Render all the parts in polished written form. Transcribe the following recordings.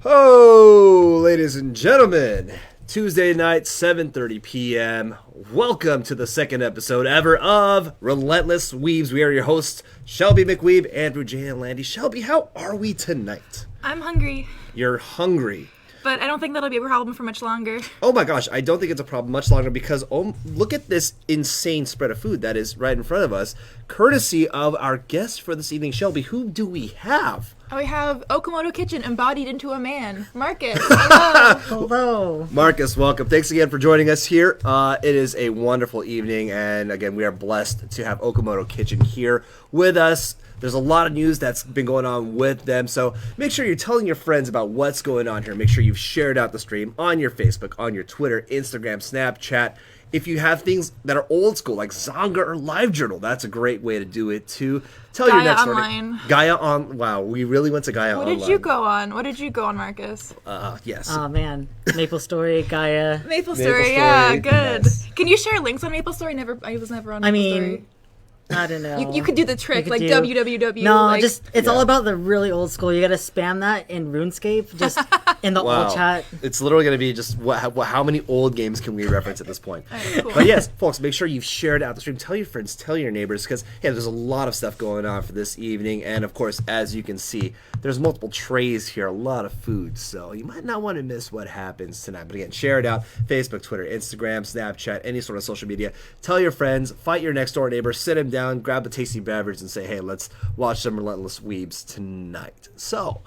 Oh, ladies and gentlemen, Tuesday night, 7:30 p.m. Welcome to the second episode ever of Relentless Weebs. We are your hosts, Shelby McWeeb, Andrew J. and Landy. Shelby, how are we tonight? I'm hungry. You're hungry. But I don't think that'll be a problem for much longer. Oh my gosh, I don't think it's a problem much longer because look at this insane spread of food that is right in front of us, courtesy of our guest for this evening, Shelby. Who do we have? We have Okamoto Kitchen embodied into a man. Marcus, hello. Hello. Marcus, welcome. Thanks again for joining us here. It is a wonderful evening, and again, we are blessed to have Okamoto Kitchen here with us. There's a lot of news that's been going on with them, so make sure you're telling your friends about what's going on here. Make sure you've shared out the stream on your Facebook, on your Twitter, Instagram, Snapchat. If you have things that are old school, like Zonga or LiveJournal, that's a great way to do it, too. Tell your next Online. Gaia on. Wow, we really went to Gaia What Online. did you go on? What did you go on, Marcus? Yes. Oh man, Maple Story, Gaia. Maple Story, Story, yeah, good. yes. Can you share links on Maple Story? I was never on Maple Story. I don't know. You could do the trick, could like do- www. No, like, it's all about the really old school. You gotta spam that in RuneScape, just in the Wow. old chat. It's literally going to be just how many old games can we reference at this point? Alright, cool. But yes, folks, make sure you've shared out the stream. Tell your friends, tell your neighbors, because there's a lot of stuff going on for this evening. And of course, as you can see, there's multiple trays here, a lot of food. So you might not want to miss what happens tonight. But again, share it out. Facebook, Twitter, Instagram, Snapchat, any sort of social media. Tell your friends, fight your next door neighbor, sit him down, grab a tasty beverage, and say, hey, let's watch some Relentless Weebs tonight. So,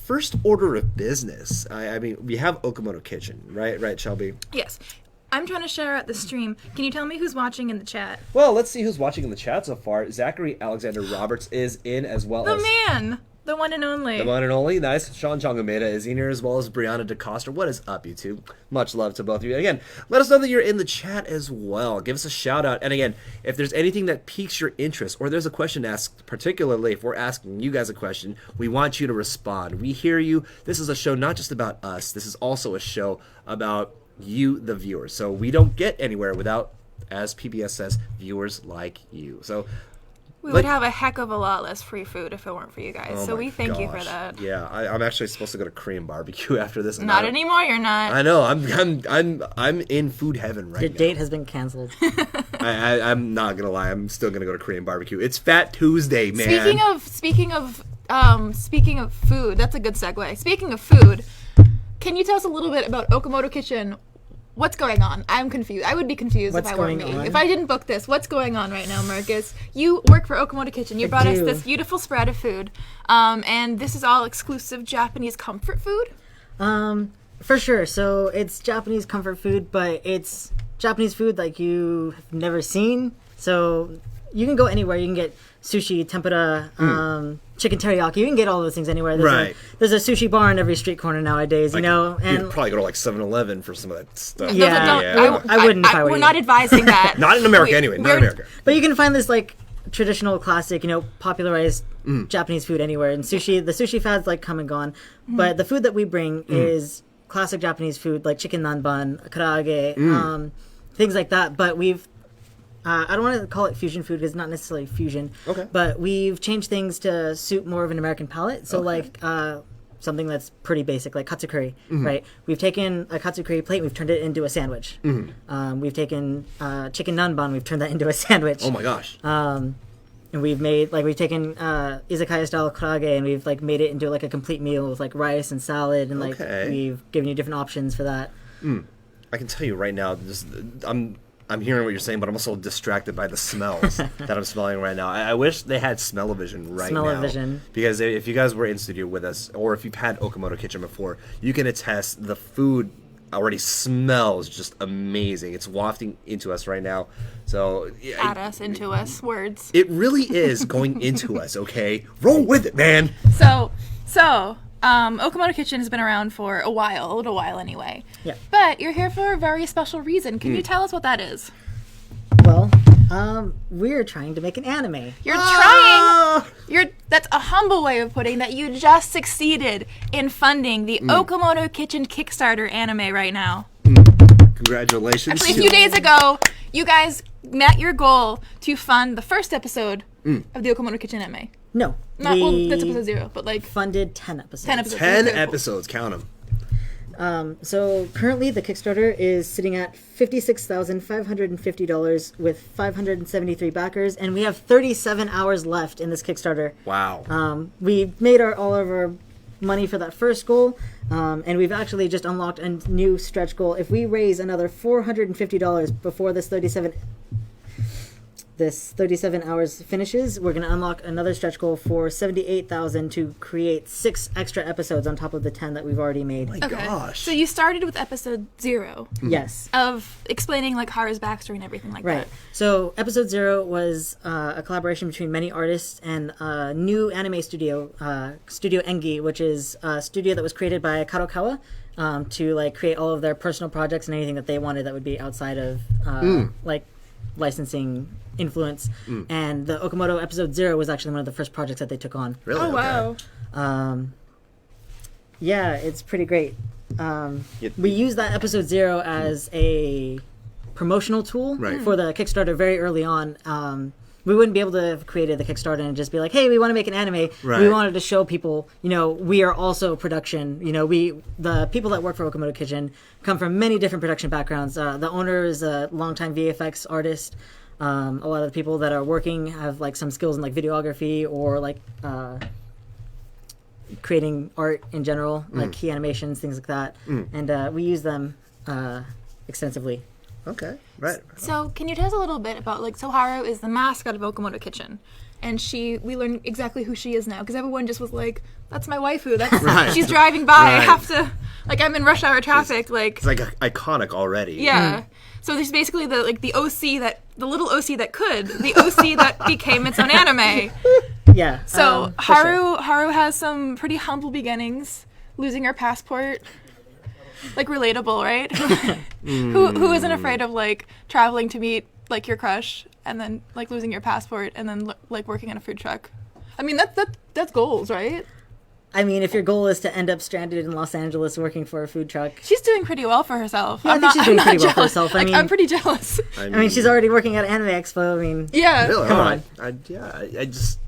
first order of business. I mean, we have Okamoto Kitchen, right, Shelby? Yes. I'm trying to share out the stream. Can you tell me who's watching in the chat? Well, let's see who's watching in the chat so far. Zachary Alexander Roberts is in, as well The as man! The one and only. the one and only. Nice. Sean Chongomeda is in here, as well as Brianna DeCosta. What is up, YouTube? Much love to both of you. Again, let us know that you're in the chat as well. Give us a shout out. And again, if there's anything that piques your interest, or there's a question asked, particularly if we're asking you guys a question, we want you to respond. We hear you. This is a show not just about us. This is also a show about you, the viewers. So we don't get anywhere without, as PBS says, viewers like you. So We would have a heck of a lot less free food if it weren't for you guys. oh So my we thank you for gosh. that. Yeah, I'm actually supposed to go to Korean barbecue after this. and Not I- anymore, you're not. I know. I'm in food heaven right Your now. date has been canceled. I'm not gonna lie. I'm still gonna go to Korean barbecue. It's Fat Tuesday, man. Speaking of food, that's a good segue. Speaking of food, can you tell us a little bit about Okamoto Kitchen? What's going on? I'm confused. I would be confused What's if I weren't me. going on? If I didn't book this, what's going on right now, Marcus? You work for Okamoto Kitchen. You brought us do. this beautiful spread of food, and this is all exclusive Japanese comfort food. For sure. So it's Japanese comfort food, but it's Japanese food like you have never seen. So you can go anywhere. You can get sushi, tempura, chicken teriyaki. You can get all those things anywhere. Right. There's a sushi bar on every street corner nowadays, you know. you And could probably go to like 7-Eleven for some of that stuff. Yeah. Don't- I wouldn't if I were We're you. not advising that. Not in America anyway. Not in America. But you can find this like traditional, classic, popularized Japanese food anywhere. And sushi, the sushi fad's like come and gone. But the food that we bring is classic Japanese food, like chicken nanban, karaage, things like that. But we've I don't want to call it fusion food because it's not necessarily fusion. Okay. But we've changed things to suit more of an American palate. So like something that's pretty basic, like katsu curry, right? We've taken a katsu curry plate, we've turned it into a sandwich. We've taken chicken nanban, we've turned that into a sandwich. Oh my gosh. And we've taken izakaya style karaage and we've like made it into like a complete meal with like rice and salad and like Okay. we've given you different options for that. I can tell you right now, I'm hearing what you're saying, but I'm also distracted by the smells that I'm smelling right now. I wish they had smell-o-vision right now. Smell-o-vision. Because if you guys were in studio with us, or if you've had Okamoto Kitchen before, you can attest the food already smells just amazing. It's wafting into us right now. So At us, into us, words. it really is going into us, okay? Roll with it, man. So, Okamoto Kitchen has been around for a little while anyway. Yeah. But you're here for a very special reason. Can you tell us what that is? Well, we're trying to make an anime. You're trying. That's a humble way of putting that you just succeeded in funding the Okamoto Kitchen Kickstarter anime right now. Congratulations. Actually, a few days ago, you guys met your goal to fund the first episode of the Okamoto Kitchen anime. No. Not we well, that's episode 0, but like funded 10 episodes. 10 episodes. 10 Okay, cool. episodes, count them. So currently the Kickstarter is sitting at $56,550 with 573 backers, and we have 37 hours left in this Kickstarter. Wow. We made all of our money for that first goal, and we've actually just unlocked a new stretch goal. If we raise another $450 before this 37 hours finishes, we're going to unlock another stretch goal for $78,000 to create 6 extra episodes on top of the 10 that we've already made. My Okay. gosh. So you started with episode 0 Yes. of explaining like Haru's backstory and everything like Right. that. So episode 0 was a collaboration between many artists and a new anime studio, Studio Engi, which is a studio that was created by Kadokawa to like create all of their personal projects and anything that they wanted that would be outside of like licensing influence. And the Okamoto episode 0 was actually one of the first projects that they took on. Really? Oh wow. Yeah, it's pretty great. Yep. We used that episode 0 as a promotional tool Right. for the Kickstarter very early on. We wouldn't be able to have created the Kickstarter and just be like, hey, we want to make an anime. Right. We wanted to show people, we are also production. The people that work for Okamoto Kitchen come from many different production backgrounds. The owner is a longtime VFX artist. A lot of the people that are working have like some skills in like videography or like creating art in general, like key animations, things like that. And we use them extensively. Okay. Right. So can you tell us a little bit about like so Haru is the mascot of Okamoto Kitchen, and we learn exactly who she is now because everyone just was like, that's my waifu. That's Right. she's driving by. I Right. have to I'm in rush hour traffic. It's like iconic already. Yeah. So there's basically the little OC that could, the OC that became its own anime. Yeah. So for sure. Haru has some pretty humble beginnings, losing her passport. Like relatable, right? Who isn't afraid of like traveling to meet like your crush and then like losing your passport and then like working on a food truck? I mean that's goals, right? I mean, if your goal is to end up stranded in Los Angeles working for a food truck, She's doing pretty well for herself. I think she's doing pretty well for jealous. herself. I Like, mean- I'm pretty jealous. I mean, she's already working at Anime Expo. I mean, Yeah. Really? Come Oh, on. I just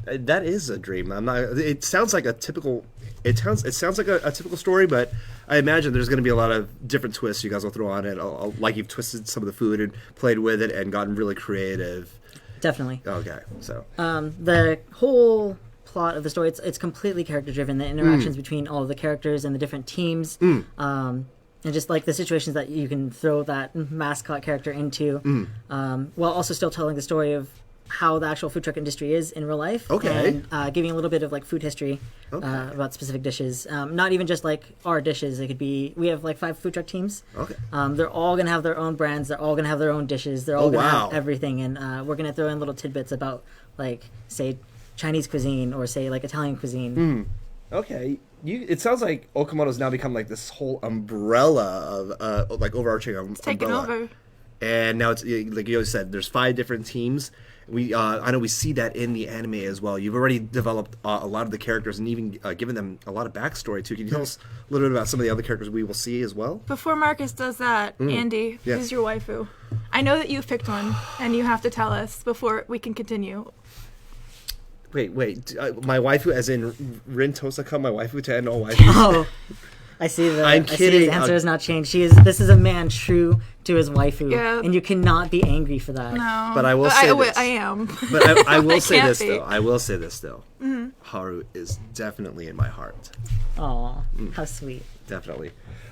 that is a dream. I'm not. It sounds like a typical. It sounds like a typical story, but I imagine there's going to be a lot of different twists you guys will throw on it. Like you've twisted some of the food and played with it and gotten really creative. definitely. Okay, so The whole plot of the story, it's completely character driven. The interactions between all of the characters and the different teams, and just like the situations that you can throw that mascot character into, while also still telling the story of how the actual food truck industry is in real life. Okay. And giving a little bit of like food history about specific dishes. Not even just like our dishes. It could be, we have like 5 food truck teams. okay. They're all going to have their own brands. They're all going to have their own dishes. They're all Oh, going to wow. have everything. And we're going to throw in little tidbits about like, say, Chinese cuisine or say like Italian cuisine. Okay, it sounds like Okamoto's now become like this whole umbrella of like overarching Taking umbrella. over. And now it's like you always said, there's 5 different teams. I know we see that in the anime as well. You've already developed a lot of the characters and even given them a lot of backstory too. Can you tell us a little bit about some of the other characters we will see as well? Before Marcus does that, Andy, Yes. who's your waifu? I know that you've picked one, and you have to tell us before we can continue. Wait, my waifu, as in Rin Tosaka, my waifu to end all waifus. Oh, I see the. I'm I see kidding. his answer has not changed. This is a man true to his waifu, Yeah. and you cannot be angry for that. No, But I will say this. I am. But I will say can't this be. though. I will say this though. Haru is definitely in my heart. Aw, how sweet. Definitely.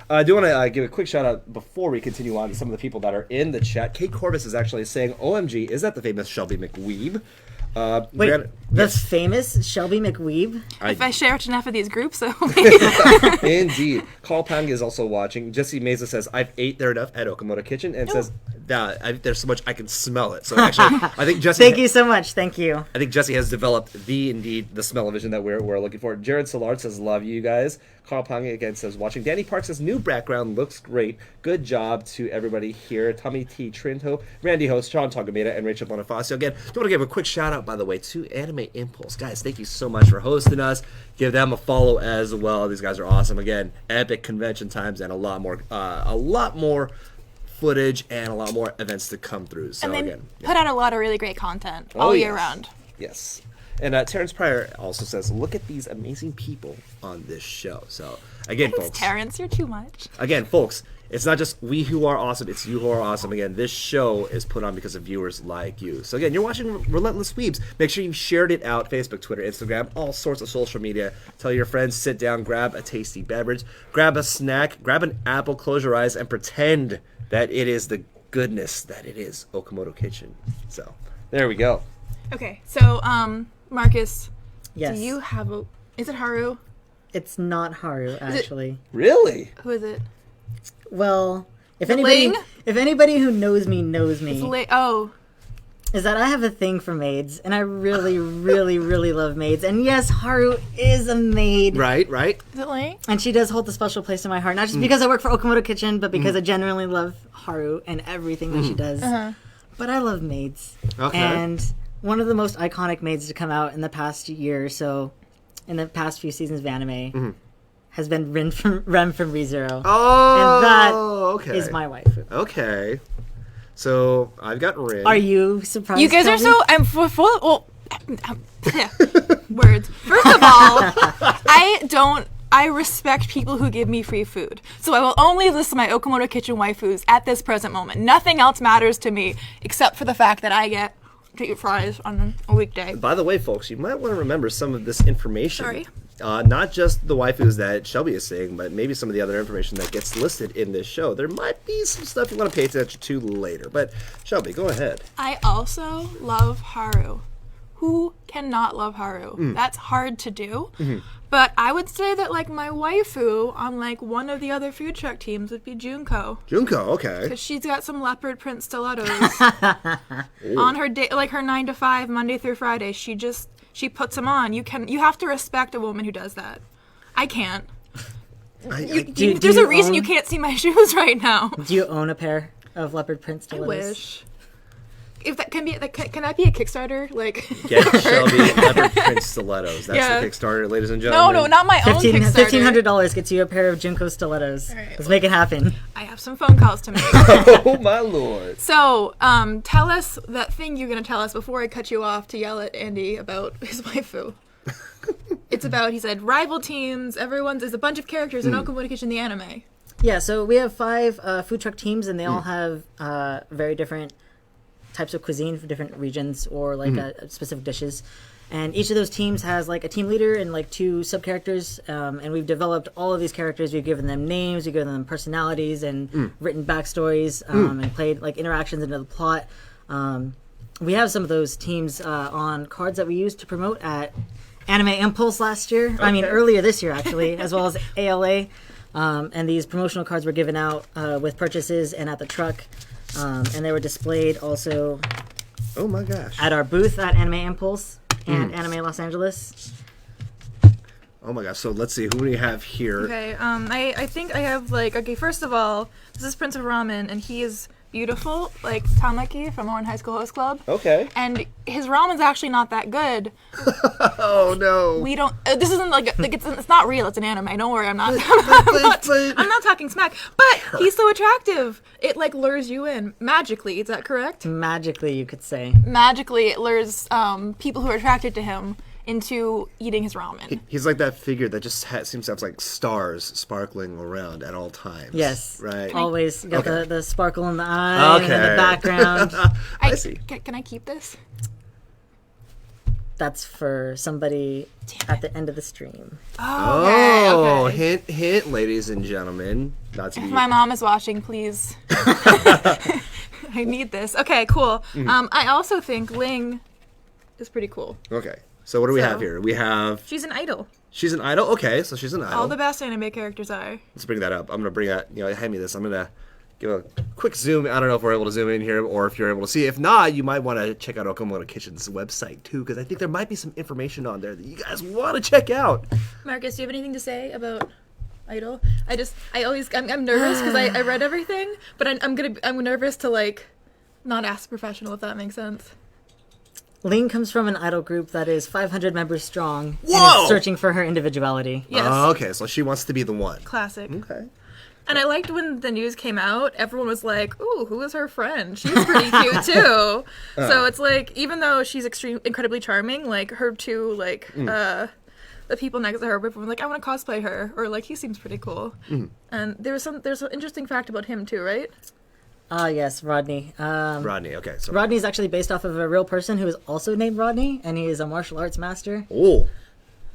I do want to give a quick shout out before we continue on to some of the people that are in the chat. Kate Corbis is actually saying, "OMG, is that the famous Shelby McWeeb?" Wait, Brianna- the yes, famous Shelby McWeeb? If I share enough of these groups, so indeed. Carl Pang is also watching. Jesse Meza says, "I've ate there enough at Okamoto Kitchen," and says that there's so much I can smell it. So actually, I think Jesse. Thank you so much. Thank you. I think Jesse has developed the smell-o-vision that we're looking for. Jared Soulard says, "Love you guys." Carl Pang again says, "Watching." Danny Park says, "New background looks great. Good job to everybody here." Tommy T. Trinto, Randy Host, Sean Tagameda, and Rachel Bonifacio. Again, do want to give a quick shout out, by the way, to Anime Impulse. Guys, thank you so much for hosting us. Give them a follow as well. These guys are awesome. Again, epic convention times and a lot more footage and a lot more events to come through. So and they again, put out a lot of really great content all year yes. round. Yes. And Terrence Pryor also says, look at these amazing people on this show. So, again, Thanks, folks. Terrence, you're too much. Again, folks, it's not just we who are awesome, it's you who are awesome. Again, this show is put on because of viewers like you. So again, you're watching Relentless Weebs. Make sure you shared it out, Facebook, Twitter, Instagram, all sorts of social media. Tell your friends, sit down, grab a tasty beverage, grab a snack, grab an apple, close your eyes, and pretend that it is the goodness that it is Okamoto Kitchen. So, there we go. Okay, so, Marcus, Yes. do you have a... Is it Haru? It's not Haru, actually. Really? Who is it? Well, if Ling? anybody who knows me knows me, Oh. is that I have a thing for maids, and I really, really, really love maids. And yes, Haru is a maid. Right, right. Is it Ling? And she does hold a special place in my heart, not just because I work for Okamoto Kitchen, but because I genuinely love Haru and everything that she does. But I love maids. Okay. And one of the most iconic maids to come out in the past year or so, in the past few seasons of anime, has been Rem from ReZero. Oh, And that okay. is my waifu. Okay. So, I've got Rin. Are you surprised? You guys are Kelly? so... I'm full... Well... Words. First of all, I respect people who give me free food. So I will only list my Okamoto Kitchen waifus at this present moment. Nothing else matters to me except for the fact that I get to eat fries on a weekday. By the way, folks, you might want to remember some of this information. Sorry. Not just the waifus that Shelby is saying, but maybe some of the other information that gets listed in this show. There might be some stuff you want to pay attention to later. But, Shelby, go ahead. I also love Haru. Who cannot love Haru? That's hard to do. But I would say that, like, my waifu on, like, one of the other food truck teams would be Junko. Junko, okay. Because she's got some leopard print stilettos. On her day, like her 9 to 5, Monday through Friday, she puts them on. You have to respect a woman who does that. I can't. There's a reason you can't see my shoes right now. Do you own a pair of leopard print I stilettos? wish. If that can be, can that be a Kickstarter? Like, Get Shelby leopard print stilettos. That's Yeah. the Kickstarter, ladies and gentlemen. no, not my own Kickstarter. $1,500 gets you a pair of Junko stilettos. right, Let's make it happen. I have some phone calls to make. Oh, my lord. So, tell us that thing you're gonna tell us before I cut you off to yell at Andy about his waifu. It's about, he said, rival teams. There's a bunch of characters in Okamoto Kitchen, the anime. Yeah, so we have 5 food truck teams, and they all have very different types of cuisine for different regions or like specific dishes. And each of those teams has like a team leader and like 2 sub characters. And we've developed all of these characters. We've given them names, we've given them personalities and written backstories and played like interactions into the plot. We have some of those teams on cards that we used to promote at Anime Impulse last year. I mean, earlier this year actually, as well as ALA. And these promotional cards were given out with purchases and at the truck. And they were displayed also Oh, my gosh. at our booth at Anime Impulse and Anime Los Angeles. Oh, my gosh. So, let's see. Who do we have here? Okay, I think I have, like, okay, first of all, this is Prince of Ramen, and he is beautiful, like Tamaki from Orange High School Host Club. Okay. And his ramen's actually not that good. Oh, no. We don't. This isn't like it's not real. It's an anime. Don't worry. I'm not. But- I'm not talking smack. But he's so attractive. It like lures you in magically. Is that correct? Magically, you could say. Magically, it lures people who are attracted to him into eating his ramen. He's like that figure that just seems to have like stars sparkling around at all times. Yes. Right. Always got Okay. the sparkle in the eye and in Okay. the background. I see. Can I keep this? That's for somebody at the end of the stream. Oh, Okay. hint, hint, ladies and gentlemen. Not to be. If my mom is watching, please. I need this. Okay, cool. I also think Ling is pretty cool. Okay. So what do we So- have here? We have. She's an idol. She's an idol. Okay, so she's an idol. All the best anime characters are. Let's bring that up. I'm gonna bring that. Hand me this. I'm gonna give a quick zoom. I don't know if we're able to zoom in here or if you're able to see. If not, you might want to check out Okamoto Kitchen's website too, because I think there might be some information on there that you guys want to check out. Marcus, do you have anything to say about Idol? I'm nervous because I read everything, but I'm nervous to like not ask a professional, if that makes sense. Ling comes from an idol group that is 500 members strong and Whoa! is searching for her individuality. Yes. Okay, so she wants to be the one. Classic. Okay. And I liked when the news came out, everyone was like, ooh, who is her friend? She's pretty cute, too. So it's like, even though she's incredibly charming, like, her two, like, the people next to her were like, I want to cosplay her. Or, like, he seems pretty cool. And there's an interesting fact about him, too, right? Yes, Rodney. Rodney, okay. So. Rodney's actually based off of a real person who is also named Rodney, and he is a martial arts master. Oh,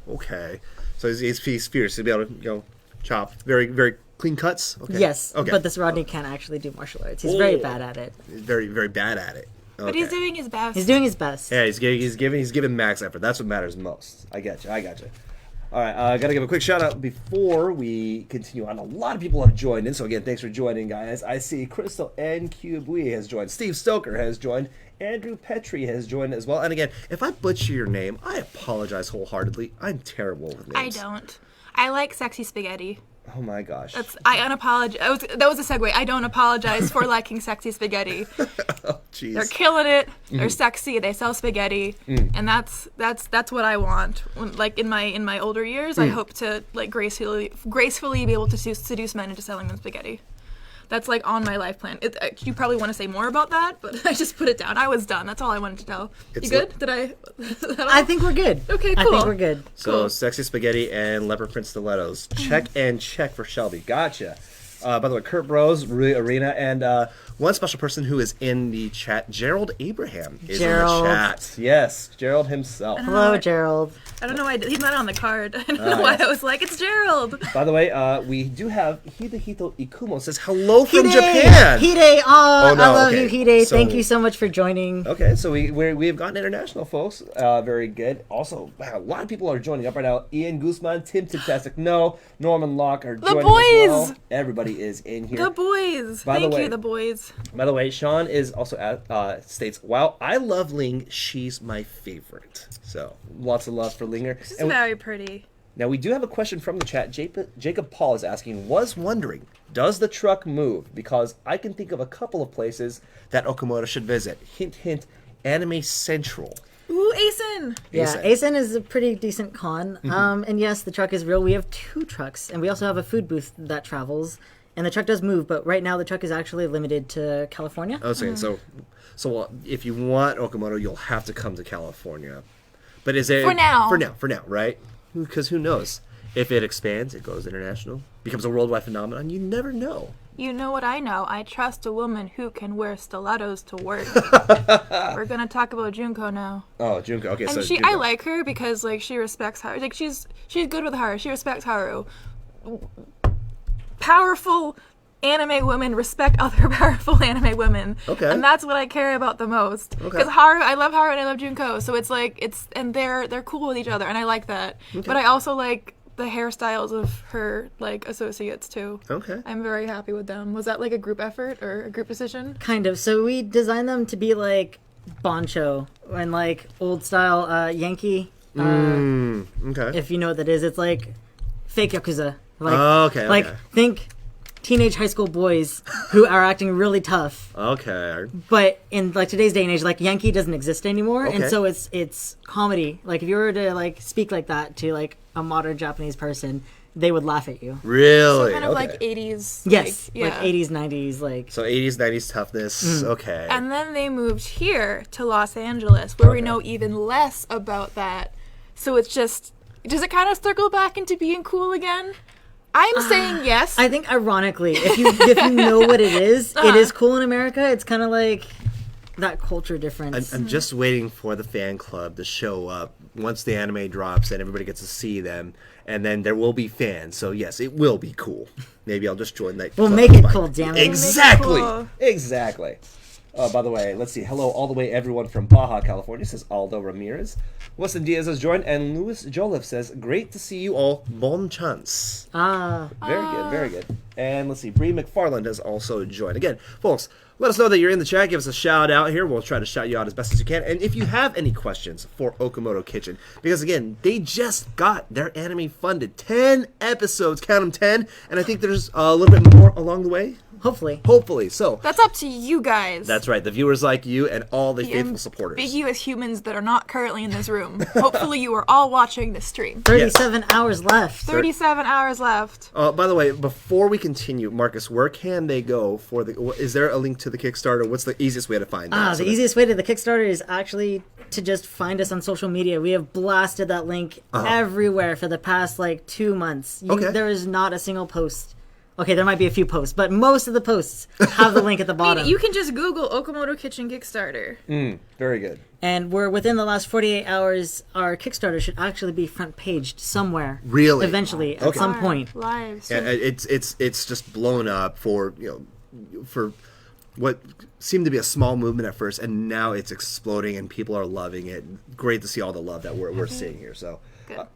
okay. So he's fierce to be able to, chop. Very, very clean cuts? Okay. Yes, okay. but this Rodney can't actually do martial arts. He's very bad at it. He's very, very bad at it. Okay. But he's doing his best. He's doing his best. Yeah, he's giving max effort. That's what matters most. I got you. All right, I got to give a quick shout out before we continue on. A lot of people have joined in, so again, thanks for joining, guys. I see Crystal N. has joined. Steve Stoker has joined. Andrew Petrie has joined as well. And again, if I butcher your name, I apologize wholeheartedly. I'm terrible with names. I don't. I like sexy spaghetti. Oh my gosh. I unapologize. That was a segue. I don't apologize for liking sexy spaghetti. Oh, jeez. They're killing it. They're sexy. They sell spaghetti, and that's what I want. Like in my older years, I hope to like gracefully be able to seduce men into selling them spaghetti. That's like on my life plan. You probably want to say more about that, but I just put it down. I was done. That's all I wanted to tell. You good? Did I? I think we're good. Okay, cool. I think we're good. So, Cool. sexy spaghetti and leopard print stilettos. Check and check for Shelby. Gotcha. By the way, Kurt Bros, Rui Arena, and one special person who is in the chat, Gerald Abraham, is in the chat. Yes, Gerald himself. Hello, Gerald. I don't know why he's not on the card. I don't know why I was like, it's Gerald. By the way, we do have Hidehito Ikumo says hello from Japan. Hide! Oh, no, I love okay. you, Hide. So- Thank you so much for joining. Okay, so we have gotten international, folks. Very good. Also, wow, a lot of people are joining up right now. Ian Guzman, Tim Tiptastic, Norman Locke are joining boys! as well. Everybody is in here. The boys. By the Thank way- you, the boys. By the way, Sean is also at states, wow, I love Ling. She's my favorite. So lots of love for Linger. She's And very pretty. now we do have a question from the chat. Jacob Paul is asking, was wondering, does the truck move? Because I can think of a couple of places that Okamoto should visit. Hint, hint, Anime Central. Ooh, Asen. Yeah, ASIN is a pretty decent con. And yes, the truck is real. We have 2 trucks, and we also have a food booth that travels. And the truck does move, but right now the truck is actually limited to California. Oh, so if you want Okamoto, you'll have to come to California. But is it For now. For now, right? Because who knows? If it expands, it goes international, becomes a worldwide phenomenon. You never know. You know what I know? I trust a woman who can wear stilettos to work. We're gonna talk about Junko now. Oh, Junko. Okay, so And Junko. I like her because like she respects Haru. Like she's good with Haru. She respects Haru. Powerful anime women respect other powerful anime women. Okay. And that's what I care about the most. Okay. Because I love Haru and I love Junko. So it's like and they're cool with each other and I like that. Okay. But I also like the hairstyles of her like associates too. Okay. I'm very happy with them. Was that like a group effort or a group decision? Kind of. So we designed them to be like Boncho and like old style Yankee. Okay. If you know what that is, it's like fake Yakuza. Like, Okay. Like, think teenage high school boys who are acting really tough. Okay. But in like today's day and age, like Yankee doesn't exist anymore, Okay. and so it's comedy. Like if you were to like speak like that to like a modern Japanese person, they would laugh at you. Really? So kind of okay. like 80s. Yes, like, yeah. like 80s, 90s, like. So 80s, 90s toughness. Okay. And then they moved here to Los Angeles, where we Okay. know even less about that. So it's just, does it kind of circle back into being cool again? I'm saying yes. I think ironically, if you know what it is cool in America. It's kind of like that culture difference. I'm just waiting for the fan club to show up once the anime drops and everybody gets to see them, and then there will be fans. So yes, it will be cool. Maybe I'll just join that. We'll club make it by- cool, damn it. Exactly. Cool. Exactly. By the way, let's see. Hello, all the way everyone from Baja, California, says Aldo Ramirez. Weston Diaz has joined, and Louis Joliffe says, great to see you all. Bon chance. Very good, very good. And let's see, Bree McFarland has also joined. Again, folks, Let us know that you're in the chat. Give us a shout out here. We'll try to shout you out as best as you can. And if you have any questions for Okamoto Kitchen, because again, they just got their anime funded. 10 episodes, count them 10. And I think there's a little bit more along the way. Hopefully. So That's up to you guys. that's right. The viewers like you and all the faithful supporters. Ambiguous humans that are not currently in this room. Hopefully you are all watching this stream. 37 hours left. 37 hours left. By the way, before we continue, Marcus, where can they go for the? Is there a link to the Kickstarter? What's the easiest way to find that? The easiest way to the Kickstarter is actually to just find us on social media. We have blasted that link everywhere for the past 2 months. Okay. There is not a single post. Okay, there might be a few posts, but most of the posts have the link at the I bottom. mean, you can just Google Okamoto Kitchen Kickstarter. Very good. And we're within the last 48 hours. Our Kickstarter should actually be front paged somewhere. Really? Eventually, at some point. Live. Yeah, it's just blown up for for what seemed to be a small movement at first, and now it's exploding and people are loving it. Great to see all the love that we're seeing here. So,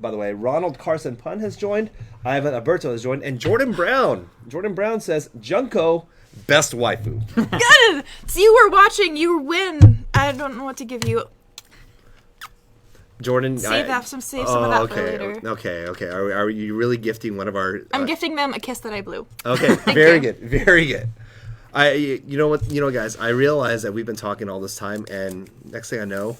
by the way, Ronald Carson Pun has joined, Ivan Alberto has joined, and Jordan Brown. Jordan Brown says Junko best waifu. Good. So you were watching. You win. I don't know what to give you. Jordan, Save some of that for later. Okay. Are you really gifting one of our? I'm gifting them a kiss that I blew. Okay, very good, very good. You know what, guys, I realize that we've been talking all this time, and next thing I know,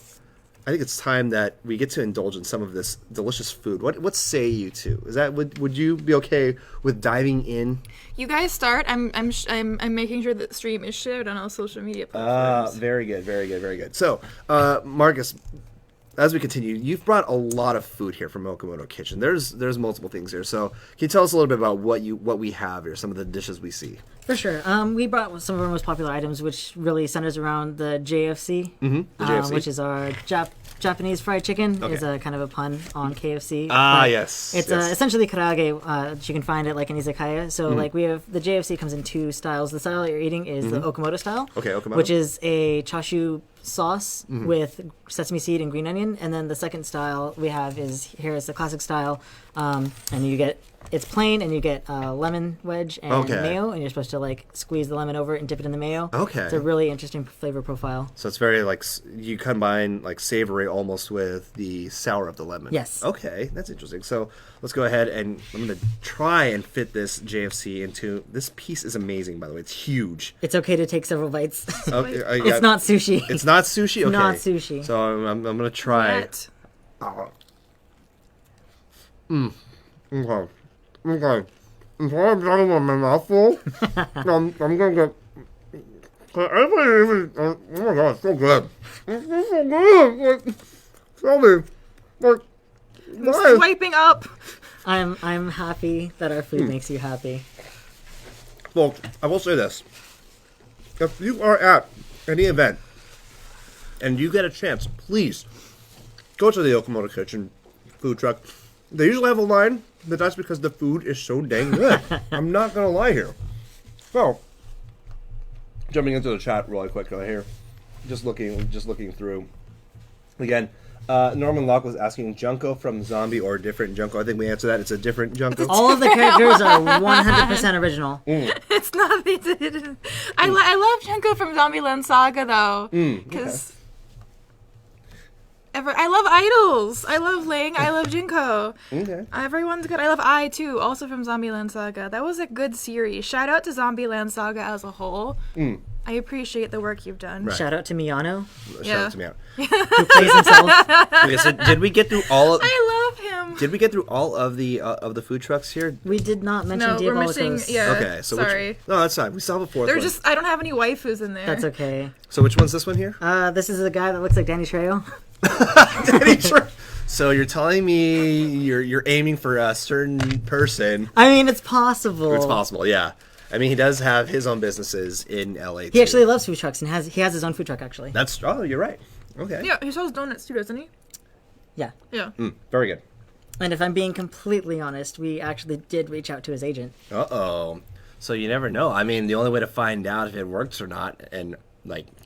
I think it's time that we get to indulge in some of this delicious food. What say you two? Is that would you be okay with diving in? You guys start. I'm making sure that the stream is shared on all social media platforms. Very good. So, Marcus, as we continue, you've brought a lot of food here from Okamoto Kitchen. There's multiple things here. So, can you tell us a little bit about what we have here, some of the dishes we see? For sure. We brought some of our most popular items, which really centers around the JFC, which is our Japanese fried chicken. Okay. Is a kind of a pun on KFC. Yes. It's essentially karaage. You can find it like in izakaya. So we have the JFC comes in two styles. The style that you're eating is the Okamoto style, which is a chashu sauce with sesame seed and green onion. And then the second style we have is the classic style, and you get. It's plain, and you get lemon wedge and mayo, and you're supposed to squeeze the lemon over it and dip it in the mayo. Okay. It's a really interesting flavor profile. So it's very you combine savory almost with the sour of the lemon. Yes. Okay, that's interesting. So let's go ahead and I'm going to try and fit this JFC into. This piece is amazing, by the way. It's huge. It's okay to take several bites. Okay, It's not sushi. It's not sushi. Okay. Not sushi. So I'm going to try. Yet. Okay. Okay. I'm sorry I'm talking about my mouth full. I'm gonna get. Oh my god, it's so good. It's so good. Tell me. Why? Swiping up. I'm happy that our food makes you happy. Folks, I will say this. If you are at any event and you get a chance, please go to the Okamoto Kitchen food truck. They usually have a line, but that's because the food is so dang good. I'm not gonna lie here. So, jumping into the chat really quick right here, just looking through. Again, Norman Locke was asking Junko from Zombie or a different Junko. I think we answered that. It's a different Junko. All of the characters are 100% original. It's not. I love Junko from Zombieland Saga though, because. I love idols. I love Ling. I love Jinko. Okay. Everyone's good. I love I too, also from Zombieland Saga. That was a good series. Shout out to Zombieland Saga as a whole. I appreciate the work you've done. Right. Shout out to Miyano, Shout out to me. who plays himself. Okay, so did we get through all of? I love him. Did we get through all of the food trucks here? We did not mention No, we're missing. Diabolicos. Yeah. Okay, so sorry. no, that's fine. We still have a fourth one. I don't have any waifus in there. That's okay. So which one's this one here? This is the guy that looks like Danny Trejo. So you're telling me you're aiming for a certain person? I mean, it's possible. It's possible, yeah. I mean, he does have his own businesses in LA. He actually loves food trucks and he has his own food truck actually. You're right. Okay. Yeah, he sells donuts too, doesn't he? Yeah. Yeah. Very good. And if I'm being completely honest, we actually did reach out to his agent. Uh-oh. So you never know. I mean, the only way to find out if it works or not and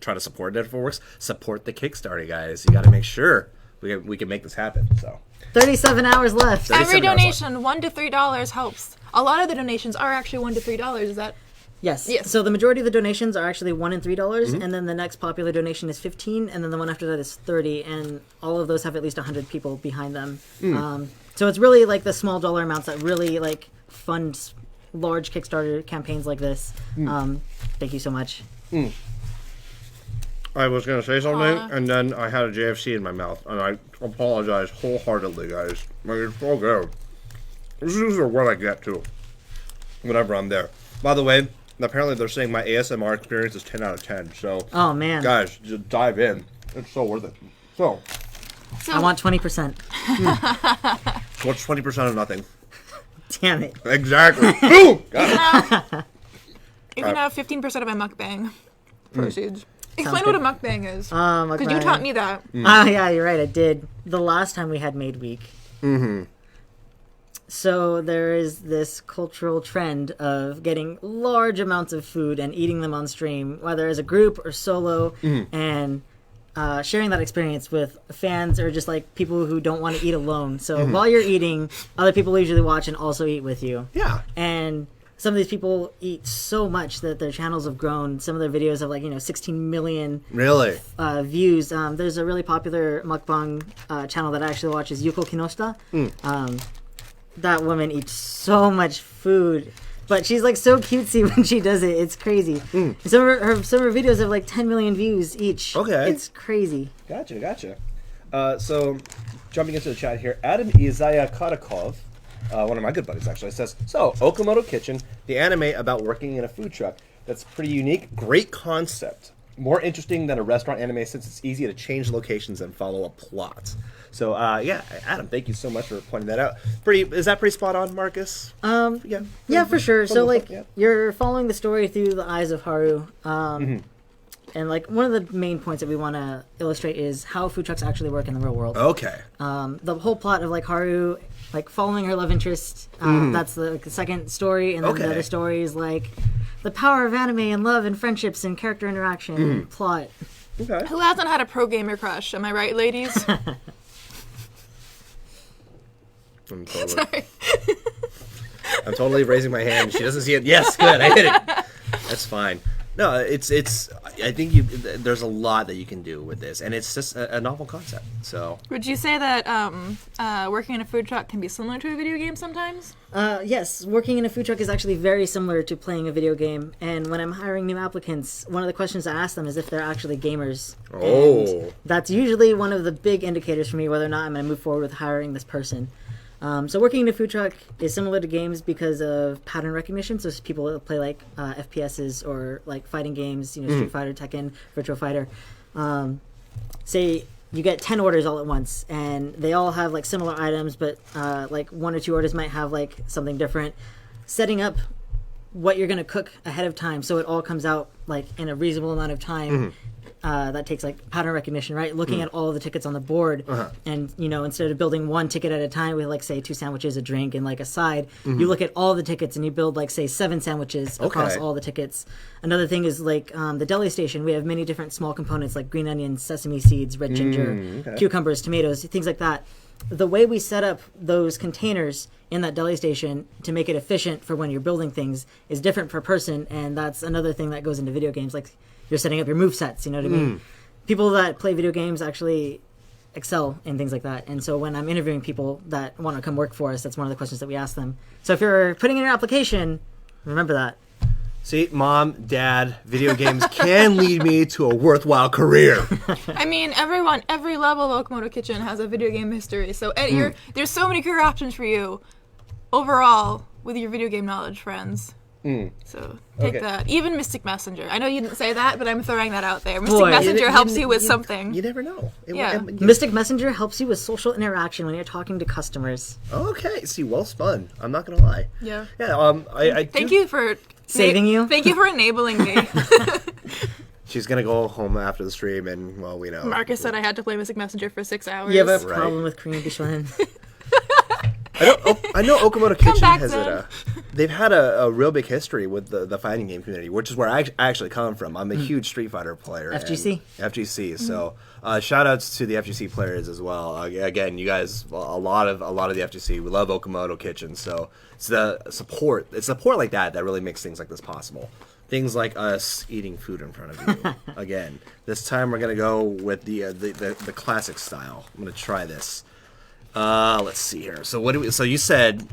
try to support it if it works, support the Kickstarter, guys. You got to make sure we can make this happen. So 37 hours left. Every donation, $1 to $3 helps. A lot of the donations are actually $1 to $3. Is that Yes. Yes. So the majority of the donations are actually $1 and $3, and then the next popular donation is 15, and then the one after that is 30, and all of those have at least 100 people behind them. So it's really like the small dollar amounts that really like fund large Kickstarter campaigns like this. Thank you so much. I was going to say something, and then I had a JFC in my mouth, and I apologize wholeheartedly, guys. Like, it's so good. This is what I get, too, whenever I'm there. By the way, apparently they're saying my ASMR experience is 10 out of 10, so... Oh, man. Guys, just dive in. It's so worth it. So I want 20%. what's 20% of nothing? Damn it. Exactly. Boom! Got it. You can have 15% of my mukbang proceeds. Explain good. what a mukbang is. Because Because you taught me that. Yeah, you're right. I did. The last time we had Made Week. So there is this cultural trend of getting large amounts of food and eating them on stream, whether as a group or solo, and sharing that experience with fans or just like people who don't want to eat alone. So while you're eating, other people usually watch and also eat with you. Yeah. And some of these people eat so much that their channels have grown. Some of their videos have 16 million Really? views. There's a really popular mukbang channel that I actually watch is Yuko Kinoshita. That woman eats so much food, but she's like so cutesy when she does it. It's crazy. Some of her videos have like 10 million views each. Okay. It's crazy. Gotcha. So, jumping into the chat here, Adam Isaiah Karakov, one of my good buddies actually, says, so, Okamoto Kitchen, the anime about working in a food truck. That's pretty unique. Great concept. More interesting than a restaurant anime since it's easy to change locations and follow a plot. So, yeah, Adam, thank you so much for pointing that out. Is that pretty spot on, Marcus? Yeah, for sure. So like you're following the story through the eyes of Haru. And like one of the main points that we want to illustrate is how food trucks actually work in the real world. Okay. The whole plot of like Haru like following her love interest, that's the second story, and then the other story is like the power of anime and love and friendships and character interaction and plot. Okay. Who hasn't had a pro gamer crush? Am I right, ladies? I'm totally raising my hand. She doesn't see it. Yes, good. I hit it. That's fine. No, it's. I think there's a lot that you can do with this, and it's just a novel concept. So, Would you say that working in a food truck can be similar to a video game sometimes? Yes, working in a food truck is actually very similar to playing a video game. And when I'm hiring new applicants, one of the questions I ask them is if they're actually gamers. Oh. And that's usually one of the big indicators for me whether or not I'm going to move forward with hiring this person. So working in a food truck is similar to games because of pattern recognition. So people that play like FPSs or like fighting games, Street Fighter, Tekken, Virtua Fighter. Say you get 10 orders all at once, and they all have like similar items, but like one or two orders might have like something different. Setting up what you're going to cook ahead of time so it all comes out like in a reasonable amount of time. That takes like pattern recognition, right? Looking at all the tickets on the board, and instead of building one ticket at a time with like say 2 sandwiches, a drink, and like a side, you look at all the tickets and you build like say 7 sandwiches across all the tickets. Another thing is like the deli station. We have many different small components like green onions, sesame seeds, red ginger, cucumbers, tomatoes, things like that. The way we set up those containers in that deli station to make it efficient for when you're building things is different per person, and that's another thing that goes into video games. Like you're setting up your move sets, you know what I mean? People that play video games actually excel in things like that. And so when I'm interviewing people that want to come work for us, that's one of the questions that we ask them. So if you're putting in your application, remember that. See, Mom, Dad, video games can lead me to a worthwhile career. I mean, every level of Okamoto Kitchen has a video game history. So there's so many career options for you overall with your video game knowledge, friends. So take that. Even Mystic Messenger. I know you didn't say that, but I'm throwing that out there. Mystic Messenger helps you with something. You never know. Mystic Messenger helps you with social interaction when you're talking to customers. Okay. See, well spun. I'm not gonna lie. Yeah. Yeah. Thank you for saving you. Thank you for enabling me. She's gonna go home after the stream, and well, we know. Marcus said I had to play Mystic Messenger for 6 hours. You have a problem with Korean Bishwan. I know Okamoto Kitchen has it. they've had a real big history with the fighting game community, which is where I actually come from. I'm a huge Street Fighter player. FGC? FGC. So shout outs to the FGC players as well. Again, you guys, a lot of the FGC. We love Okamoto Kitchen. So it's the support. It's support like that that really makes things like this possible. Things like us eating food in front of you. Again, this time we're gonna go with the classic style. I'm gonna try this. Let's see here. So so you said.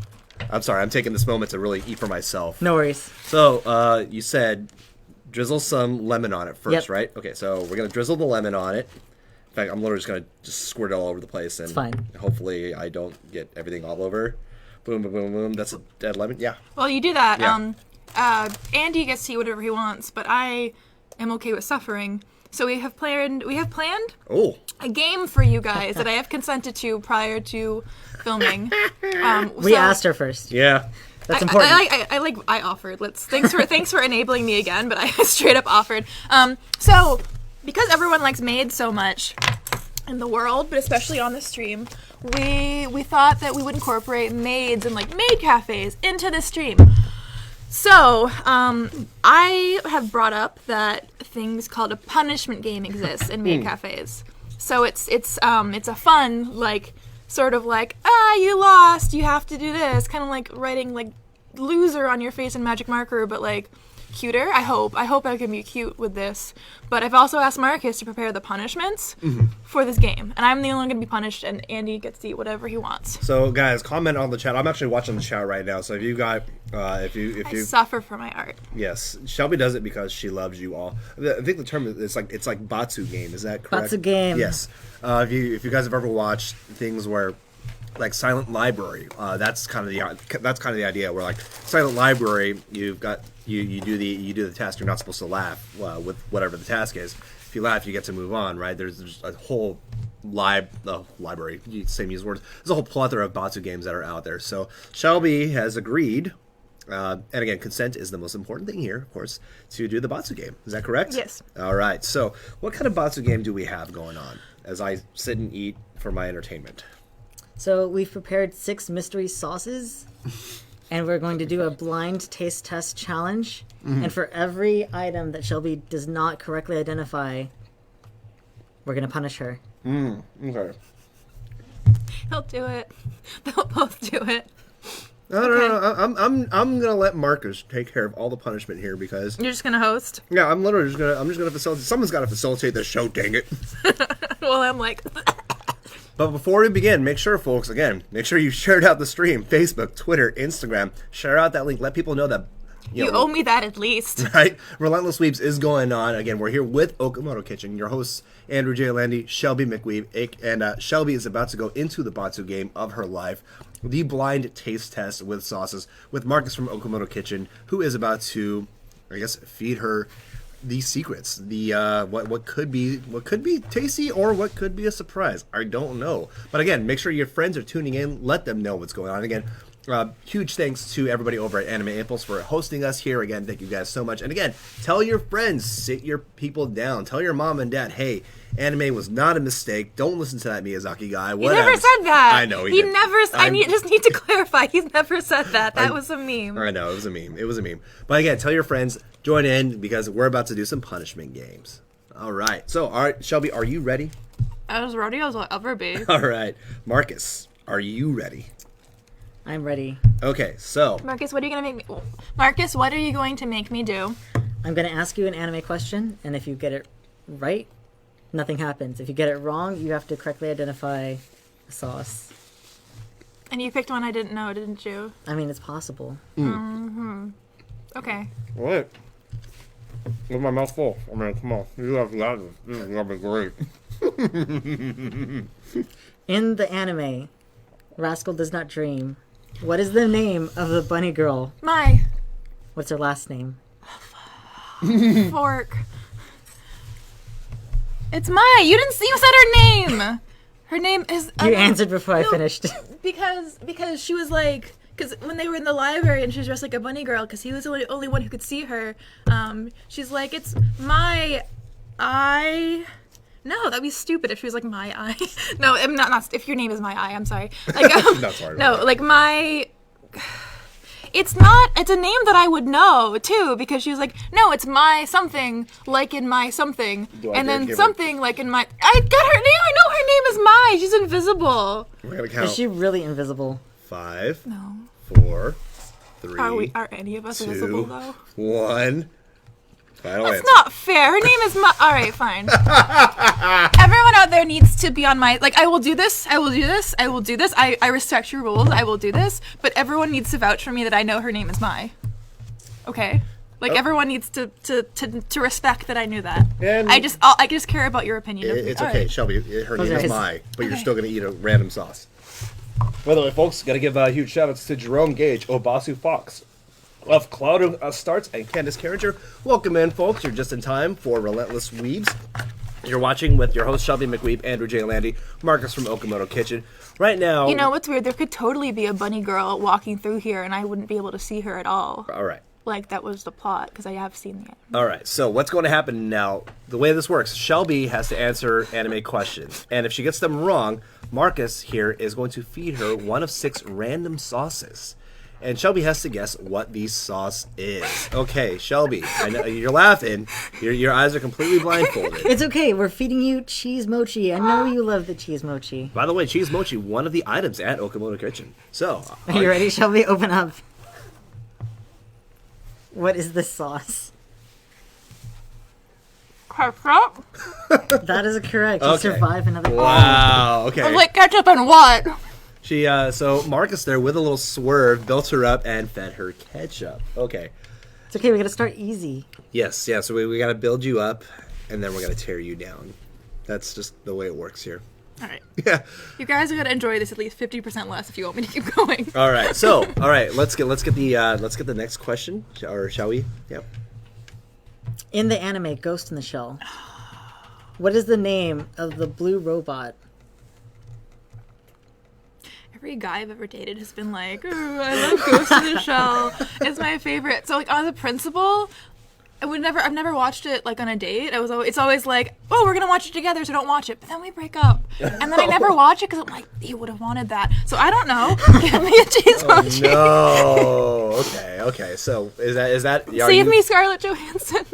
I'm sorry, I'm taking this moment to really eat for myself. No worries. So, you said drizzle some lemon on it first, Yep. right? Okay, so we're going to drizzle the lemon on it. In fact, I'm literally just going to squirt it all over the place. And It's fine. hopefully I don't get everything all over. Boom, boom, boom, boom. That's a dead lemon. Yeah. Well, you do that. Yeah. Andy gets to eat whatever he wants, but I am okay with suffering. So we have planned Oh. a game for you guys that I have consented to prior to filming. We asked her first. Yeah. That's important. I offered. Thanks for enabling me again, but I straight up offered. So because everyone likes maids so much in the world, but especially on the stream, we thought that we would incorporate maids and like maid cafes into the stream. So, I have brought up that things called a punishment game exists in maid cafes. So it's a fun, like, sort of like, you lost, you have to do this, kind of like writing like loser on your face in magic marker, but like cuter. I hope I can be cute with this. But I've also asked Marcus to prepare the punishments for this game, and I'm the only one going to be punished, and Andy gets to eat whatever he wants. So, guys, comment on the chat. I'm actually watching the chat right now. So if you got, if you suffer for my art. Yes, Shelby does it because she loves you all. I think the term is it's like Batsu game. Is that correct? Batsu game. Yes. If you guys have ever watched things where, like Silent Library, that's kind of the idea. Where like Silent Library, you've got you do the task. You're not supposed to laugh with whatever the task is. If you laugh, you get to move on. Right? There's a whole library. Same use words. There's a whole plethora of Batsu games that are out there. So Shelby has agreed. And again, consent is the most important thing here, of course, to do the Batsu game. Is that correct? Yes. All right. So, what kind of Batsu game do we have going on as I sit and eat for my entertainment? So we've prepared 6 mystery sauces, and we're going to do a blind taste test challenge. And for every item that Shelby does not correctly identify, we're going to punish her. Okay. They'll do it. They'll both do it. No. I'm gonna let Marcus take care of all the punishment here because You're just gonna host? yeah, I'm just gonna facilitate. Someone's got to facilitate the show. Dang it! Well, I'm like, But before we begin, make sure, folks, again, make sure you shared out the stream, Facebook, Twitter, Instagram. Share out that link. Let people know that you owe me that at least. right? Relentless Sweeps is going on. Again, we're here with Okamoto Kitchen. Your hosts, Andrew J. Landy, Shelby McWeave, and Shelby is about to go into the Batsu game of her life, the blind taste test with sauces, with Marcus from Okamoto Kitchen, who is about to, I guess, feed her these secrets. The what could be tasty or what could be a surprise. I don't know. But again, make sure your friends are tuning in. Let them know what's going on. Again, huge thanks to everybody over at Anime Impulse for hosting us here. Again, thank you guys so much. And again, tell your friends, sit your people down. Tell your mom and dad, hey, anime was not a mistake. Don't listen to that Miyazaki guy. He never said that. I know he never. Just need to clarify. He's never said that. That was a meme. I know, it was a meme. It was a meme. But again, tell your friends, join in because we're about to do some punishment games. All right. So, all right, Shelby, are you ready? As ready as I'll ever be. All right. Marcus, are you ready? I'm ready. Okay, so Marcus, what are you gonna make me? Marcus, what are you going to make me do? I'm going to ask you an anime question, and if you get it right, nothing happens. If you get it wrong, you have to correctly identify a sauce. And you picked one I didn't know, didn't you? I mean, it's possible. Okay. what? With my mouth full. I mean, come on. You have that. This is gonna be great. In the anime, Rascal Does Not Dream, what is the name of the bunny girl? My What's her last name? fork. It's Mai. You didn't see. You said her name. Her name is. You answered before I finished. Because she was like. Because when they were in the library and she was dressed like a bunny girl, because he was the only one who could see her. She's like, it's my eye. No, that'd be stupid if she was like my eye. No, I'm not. If your name is my eye, I'm sorry. Like, Not sorry. no, like my. It's not. It's a name that I would know too, because she was like, "No, it's my something, like in my something, and then something like in my." I got her name. I know her name is Mai. She's invisible. We're gonna count. Is she really invisible? 5, No. 4, 3. Are any of us 2, invisible though? 1. Final That's answer. not fair. Her name is Mai. All right, fine. Everyone out there needs to be on my I will do this. I will do this. I will do this. I respect your rules. I will do this. But everyone needs to vouch for me that I know her name is Mai. Okay. Everyone needs to respect that I knew that. And I just care about your opinion. It's All okay, right. Shelby. Her name Okay. is Mai, but you're still gonna eat a random sauce. By the way, folks, gotta give huge shout outs to Jerome Gage, Obasu Fox of Cloud Starts, and Candace Carringer. Welcome in, folks. You're just in time for Relentless Weebs. You're watching with your host Shelby McWeeb, Andrew J. Landy, Marcus from Okamoto Kitchen. Right now, You know what's weird? There could totally be a bunny girl walking through here, and I wouldn't be able to see her at all. all right. That was the plot, because I have seen it. All right, so what's going to happen now? The way this works, Shelby has to answer anime questions, and if she gets them wrong, Marcus here is going to feed her one of 6 random sauces, and Shelby has to guess what the sauce is. Okay, Shelby, I know you're laughing. Your eyes are completely blindfolded. It's okay. We're feeding you cheese mochi. I know you love the cheese mochi. By the way, cheese mochi, one of the items at Okamoto Kitchen. So, Are you ready, Shelby? Open up. What is this sauce? Ketchup? That is correct. You Okay. survive another. wow. Okay. I'm like, ketchup and what? She so Marcus there with a little swerve built her up and fed her ketchup. Okay. It's okay. We gotta start easy. Yes, yeah, so we got to build you up, and then we're going to tear you down. That's just the way it works here. All right. Yeah. You guys are going to enjoy this at least 50% less if you want me to keep going. All right. So, all right, let's get the next question, or shall we? Yep. In the anime Ghost in the Shell, what is the name of the blue robot? Every guy I've ever dated has been like, "Ooh, I love Ghost in the Shell. It's my favorite." So on the principle, I've never watched it on a date. It's always like, "Oh, we're gonna watch it together, so don't watch it." But then we break up, and then I never watch it because I'm like, "You would have wanted that." So I don't know. Give me a cheese mochi. No. Okay. So is that? Save me, Scarlett Johansson.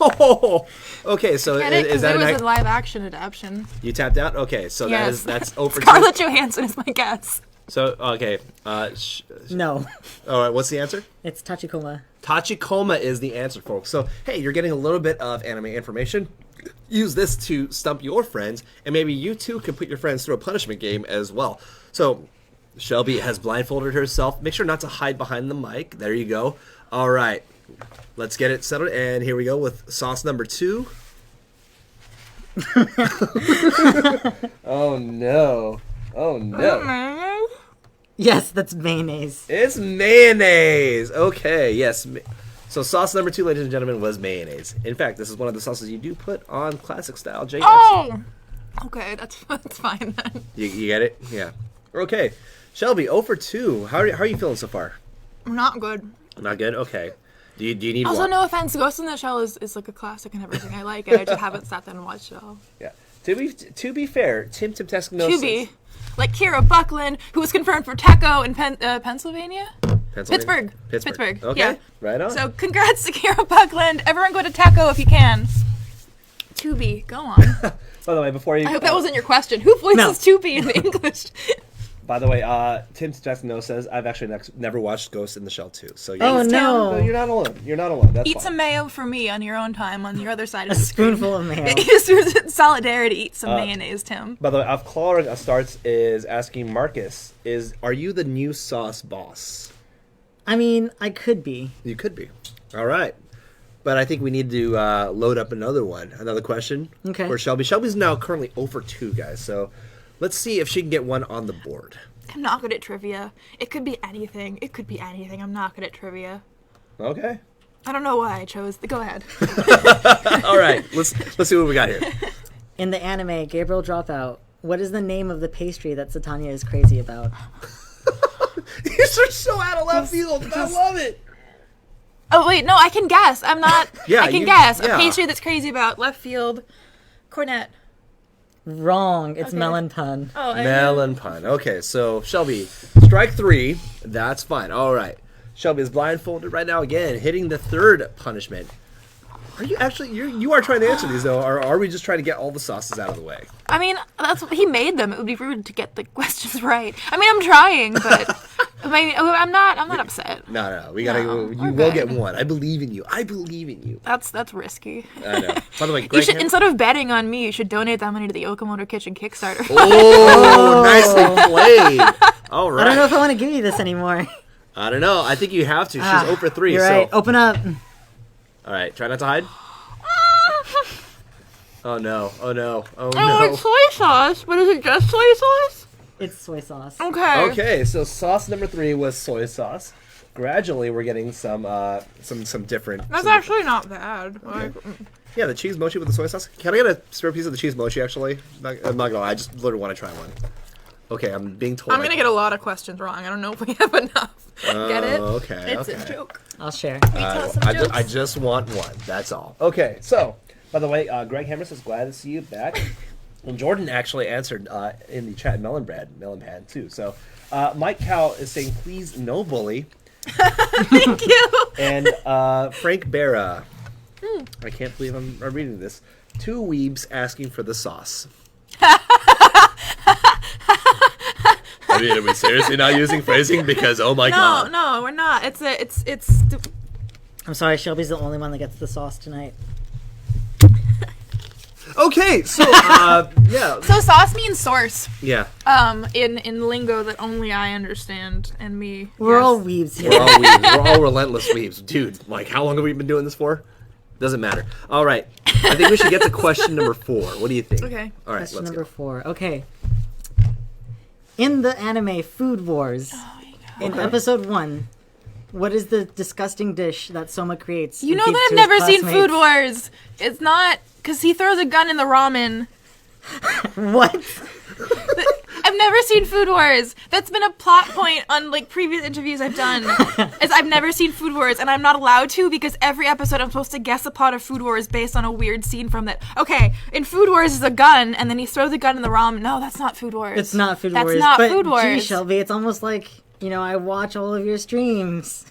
Oh. Okay. So Get it? is Because that it was an a live action adaptation. you tapped out? Okay. So Yes. that's over. Scarlett Johansson is my guess. So okay. No, All right. What's the answer? it's Tachikoma. Tachikoma is the answer, folks. So, hey, you're getting a little bit of anime information. Use this to stump your friends, and maybe you too can put your friends through a punishment game as well. So, Shelby has blindfolded herself. Make sure not to hide behind the mic. There you go. All right. Let's get it settled, and here we go with sauce number 2. Oh, no. Oh, no. Yes, that's mayonnaise. It's mayonnaise. Okay, yes. So sauce number 2, ladies and gentlemen, was mayonnaise. In fact, this is one of the sauces you do put on classic style JS. Oh! Okay, that's fine then. You get it? Yeah. Okay. Shelby, 0 for 2. How are you feeling so far? Not good. Not good? Okay. Do you need Also, one? no offense, Ghost in the Shell is like a classic and everything. I like it. I just haven't sat down and watched it all. Yeah. To be fair, Tim Teskno knows. Tubi. Like Kira Buckland, who was confirmed for Techo in Pennsylvania? Pennsylvania? Pittsburgh. Okay. Yeah. Right on. So congrats to Kira Buckland. Everyone go to Techo if you can. Tubi, go on. By the way, before you... I hope that wasn't your question. Who voices Tubi in English? By the way, Tim Teskno says, I've actually never watched Ghost in the Shell 2. So Oh, no. You're not alone. You're not alone. That's Eat fine. some mayo for me on your own time on your other side A of the screen. spoonful of mayo. In solidarity, eat some mayonnaise, Tim. By the way, Clara Starts is asking Marcus, are you the new sauce boss? I mean, I could be. You could be. All right. But I think we need to load up another question. Okay. For Shelby. Shelby's now currently 0 for 2, guys. So let's see if she can get one on the board. I'm not good at trivia. It could be anything. I'm not good at trivia. Okay. I don't know why I chose. Go ahead. All right. Let's see what we got here. In the anime Gabriel Dropout, what is the name of the pastry that Satania is crazy about? These are so out of left field. I love it. Oh wait, no, I can guess. I'm not. Yeah, I can guess. yeah. A pastry that's crazy about left field. Cornet. Wrong. It's Okay. melon pun. Oh, Melon pun. Okay, so Shelby, strike 3. That's fine. All right. Shelby is blindfolded right now again, hitting the third punishment. Are you actually, you are trying to answer these, though, or are we just trying to get all the sauces out of the way? I mean, that's what he made them. It would be rude to get the questions right. I mean, I'm trying, but I'm not upset. No. We gotta. No, You will get one. I believe in you. I believe in you. That's risky. I know. By the way, You Greg should, instead of betting on me, you should donate that money to the Okamoto Kitchen Kickstarter. Oh, nicely played. All right. I don't know if I want to give you this anymore. I don't know. I think you have to. She's 0 for 3. You're so. right. Open up. All right. Try not to hide. Oh no. Oh, it's soy sauce. But is it just soy sauce? It's soy sauce. Okay. Okay. So sauce number 3 was soy sauce. Gradually, we're getting some different. That's actually not bad. Like, Yeah, the cheese mochi with the soy sauce. Can I get a spare piece of the cheese mochi? Actually, I'm not gonna lie. I just literally want to try one. Okay, I'm being told. I'm gonna get a lot of questions wrong. I don't know if we have enough. Get it? Okay. It's a joke. I'll share. I just want one. That's all. Okay. So, by the way, Greg Hammer says glad to see you back. And Jordan actually answered in the chat melon pan too. So, Mike Cow is saying please no bully. Thank you. And Frank Barra. I can't believe I'm reading this. 2 weebs asking for the sauce. I mean, are we seriously not using phrasing? Because oh my god. No, we're not. It's. I'm sorry, Shelby's the only one that gets the sauce tonight. Okay, so yeah. So sauce means source. Yeah. In lingo that only I understand and me. We're yes. all weebs here. We're all weebs. We're all relentless weebs. Dude, like how long have we been doing this for? Doesn't matter. All right. I think we should get to question number 4. What do you think? Okay. All right, Question let's number go. 4. Okay. In the anime Food Wars, in episode 1, what is the disgusting dish that Soma creates? You and know feeds that to I've his never seen classmates? Food Wars. It's not because he throws a gun in the ramen. What? I've never seen Food Wars. That's been a plot point on like previous interviews I've done. Is I've never seen Food Wars, and I'm not allowed to because every episode I'm supposed to guess a plot of Food Wars based on a weird scene from that. Okay, in Food Wars is a gun, and then he throws a gun in the ramen. No, that's not Food Wars. It's not Food That's Wars. not but Food Wars. Gee, Shelby, it's almost like, I watch all of your streams.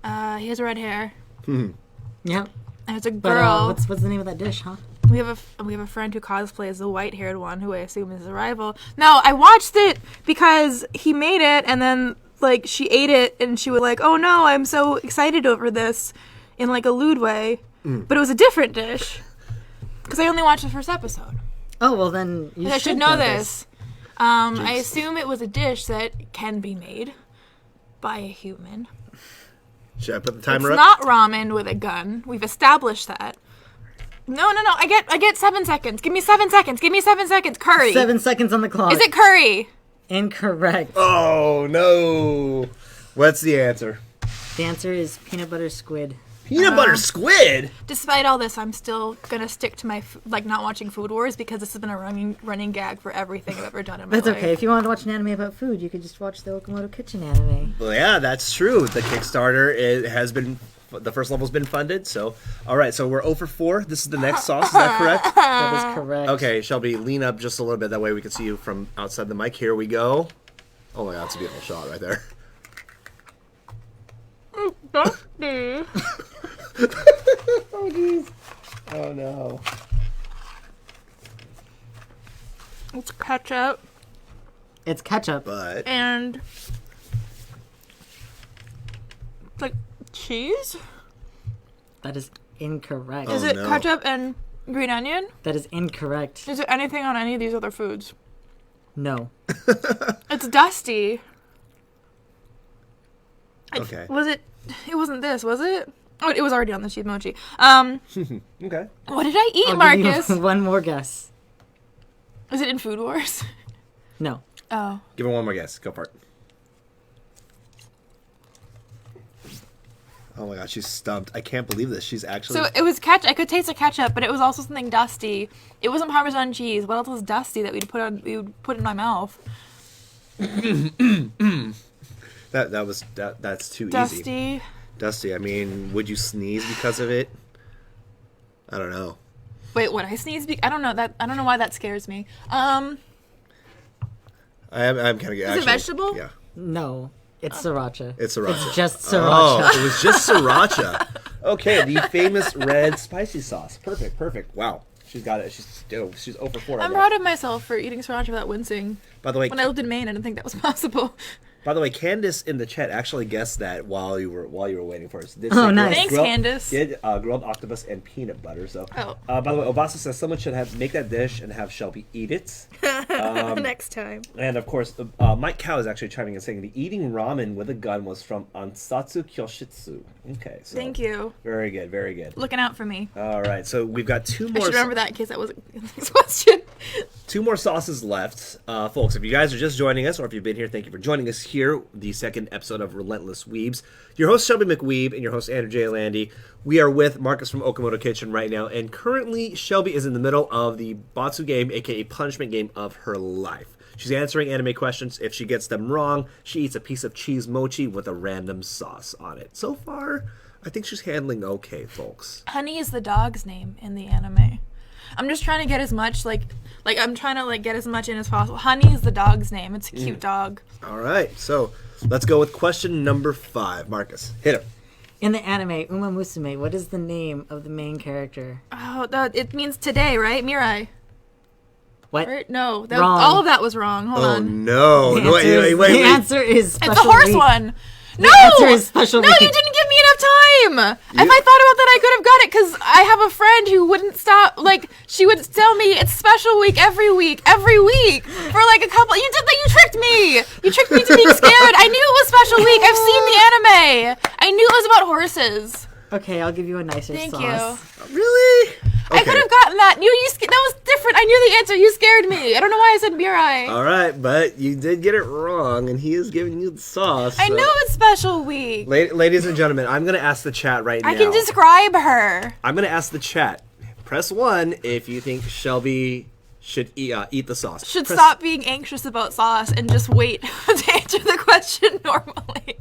He has red hair, Yep. and it's a But girl. what's the name of that dish, huh? We have a friend who cosplays the white-haired one, who I assume is a rival. No, I watched it because he made it, and then like she ate it, and she was like, "Oh no, I'm so excited over this," in like a lewd way. But it was a different dish because I only watched the first episode. Oh, well then you I should know this. I assume it was a dish that can be made by a human. Should I put the It's timer up? not ramen with a gun. We've established that. No. I get 7 seconds. Give me 7 seconds. Give me 7 seconds. Curry. 7 seconds on the clock. Is it curry? Incorrect. Oh no. What's the answer? The answer is peanut butter squid. Peanut butter squid? Despite all this, I'm still gonna stick to my not watching Food Wars because this has been a running gag for everything I've ever done in my That's life. okay. If you wanted to watch an anime about food, you could just watch the Okamoto Kitchen anime. Well, yeah, that's true. The Kickstarter the first level's been funded. So, all right, so we're 0 for 4. This is the next sauce. Is that correct? That is correct. Okay, Shelby, lean up just a little bit. That way we can see you from outside the mic. Here we go. Oh my god, it's a beautiful shot right there. Dusty. Oh jeez. Oh no. It's ketchup It's ketchup. But and like cheese. That is incorrect. Oh, Is it no. ketchup and green onion? That is incorrect. Is it anything on any of these other foods? No. It's dusty. okay. Was it? It wasn't this, was it? Oh, it was already on the cheese mochi. Okay. What did I eat, I'll Marcus? give you one more guess. Is it in Food Wars? No. Oh. Give her one more guess. Go for it. Oh my god, she's stumped. I can't believe this. She's actually. So it was ketchup. I could taste the ketchup, but it was also something dusty. It wasn't Parmesan cheese. What else was dusty that we would put in my mouth? That's too easy. Dusty. Dusty. I mean, would you sneeze because of it? I don't know. Wait, would I sneeze? I don't know that. I don't know why that scares me. I'm kind of. Is it vegetable? Yeah. No. It's sriracha. It's sriracha. It's just sriracha. Oh, it was just sriracha. Okay, the famous red spicy sauce. Perfect. Wow. She's got it. She's 0 for 4. I'm proud of myself for eating sriracha without wincing. By the way, When I lived in Maine, I didn't think that was possible. Candace in the chat actually guessed that while you were waiting for us. Oh, nice. Thanks, Candace. Did grilled octopus and peanut butter. So, Oh. By the way, Obasa says someone should make that dish and have Shelby eat it. Next time. And of course, Mike Cow is actually chiming in saying the eating ramen with a gun was from Ansatsu Kyoshitsu. Okay, so Thank you. very good. Looking out for me. All right, so we've got two I more. should remember that in case that wasn't the next question. Two more sauces left. Folks, if you guys are just joining us, or if you've been here, thank you for joining us here, the second episode of Relentless Weebs. Your host, Shelby McWeeb, and your host, Andrew J. Landy. We are with Marcus from Okamoto Kitchen right now, and currently, Shelby is in the middle of the Batsu game, aka punishment game of her life. She's answering anime questions. If she gets them wrong, she eats a piece of cheese mochi with a random sauce on it. So far, I think she's handling okay, folks. Honey is the dog's name in the anime. I'm just trying to get as much I'm trying to get as much in as possible. Honey is the dog's name. It's a cute dog. All right, so let's go with question number 5. Marcus, hit him. In the anime Uma Musume, what is the name of the main character? Oh, it means today, right? Mirai. What? Right? No, Wrong. All of that was wrong. Hold on. No. The No, answer wait. the answer is It's special a horse week. one. The No! answer is special No, week. you didn't give me enough time. If I thought about that, I could have got it because I have a friend who wouldn't stop. She would tell me it's special week every week for a couple. You did that. You tricked me. You tricked me to being scared. I knew it was special week. I've seen the anime. I knew it was about horses. Okay, I'll give you a nicer Thank sauce. you. Really? I could have gotten that. That was different. I knew the answer. You scared me. I don't know why I said Mirai. All right, but you did get it wrong, and he is giving you the sauce. I know it's special week. Ladies and gentlemen, I'm going to ask the chat right now. I can describe her. I'm going to ask the chat. Press 1 if you think Shelby should eat the sauce. Should stop being anxious about sauce and just wait to answer the question normally.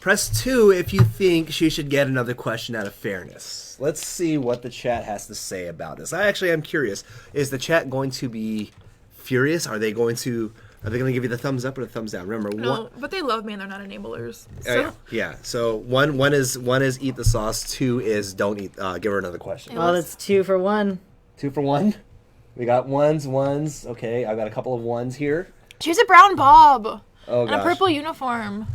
Press 2 if you think she should get another question out of fairness. Let's see what the chat has to say about this. I actually am curious. Is the chat going to be furious? Are they going to give you the thumbs up or the thumbs down? Remember, No, but they love me and they're not enablers. So. yeah. So one is eat the sauce. 2 is don't eat. Give her another question. Oh, that's 2 for 1. 2 for 1. We got ones. Okay, I've got a couple of ones here. She's a brown bob Oh and gosh. a purple uniform.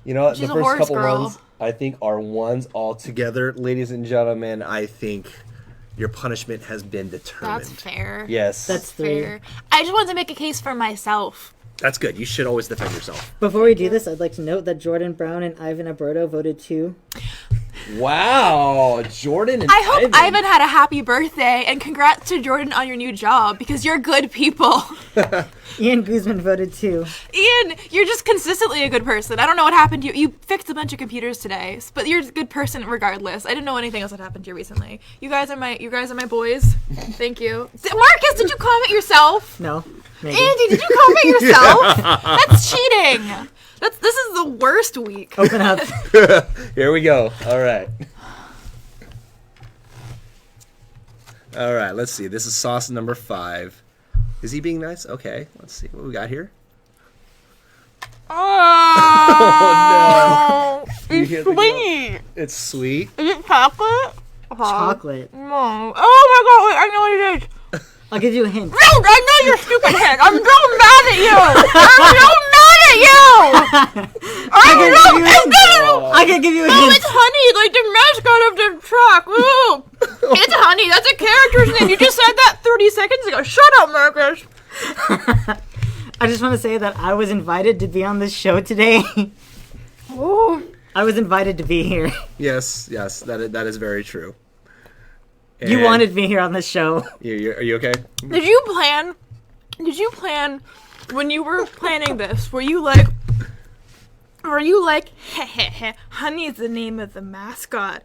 You know what? She's The a first horse couple girl. ones I think are ones all together. Ladies and gentlemen, I think your punishment has been determined. That's fair. Yes. That's 3. Fair. I just wanted to make a case for myself. That's good. You should always defend yourself. Before we do this, I'd like to note that Jordan Brown and Ivan Alberto voted 2. Wow. Jordan and I hope Ivan had a happy birthday and congrats to Jordan on your new job because you're good people. Ian Guzman voted 2. Ian, you're just consistently a good person. I don't know what happened to you. You fixed a bunch of computers today, but you're a good person regardless. I didn't know anything else that happened to you recently. You guys are my boys. Thank you. Marcus, did you comment yourself? No. Maybe. Andy, did you comment yourself? That's cheating. This is the worst week. Open up. Here we go. All right. All right, let's see. This is sauce number 5. Is he being nice? Okay, let's see what we got here. Oh, You it's hear the sweet. It's sweet. Is it chocolate? Chocolate. No. Oh my god, wait, I know what it is. I'll give you a hint. No, I know your stupid head. I'm so mad at you. I'm so mad at you. I can give you a Oh, hint. it's Honey, like the mascot of the truck. Ooh. It's Honey. That's a character's name. You just said that 30 seconds ago. Shut up, Marcus. I just want to say that I was invited to be on this show today. Ooh. I was invited to be here. Yes, that is very true. You And- wanted me here on this show. Are you okay? Did you plan when you were planning this? Were you like, Honey is the name of the mascot.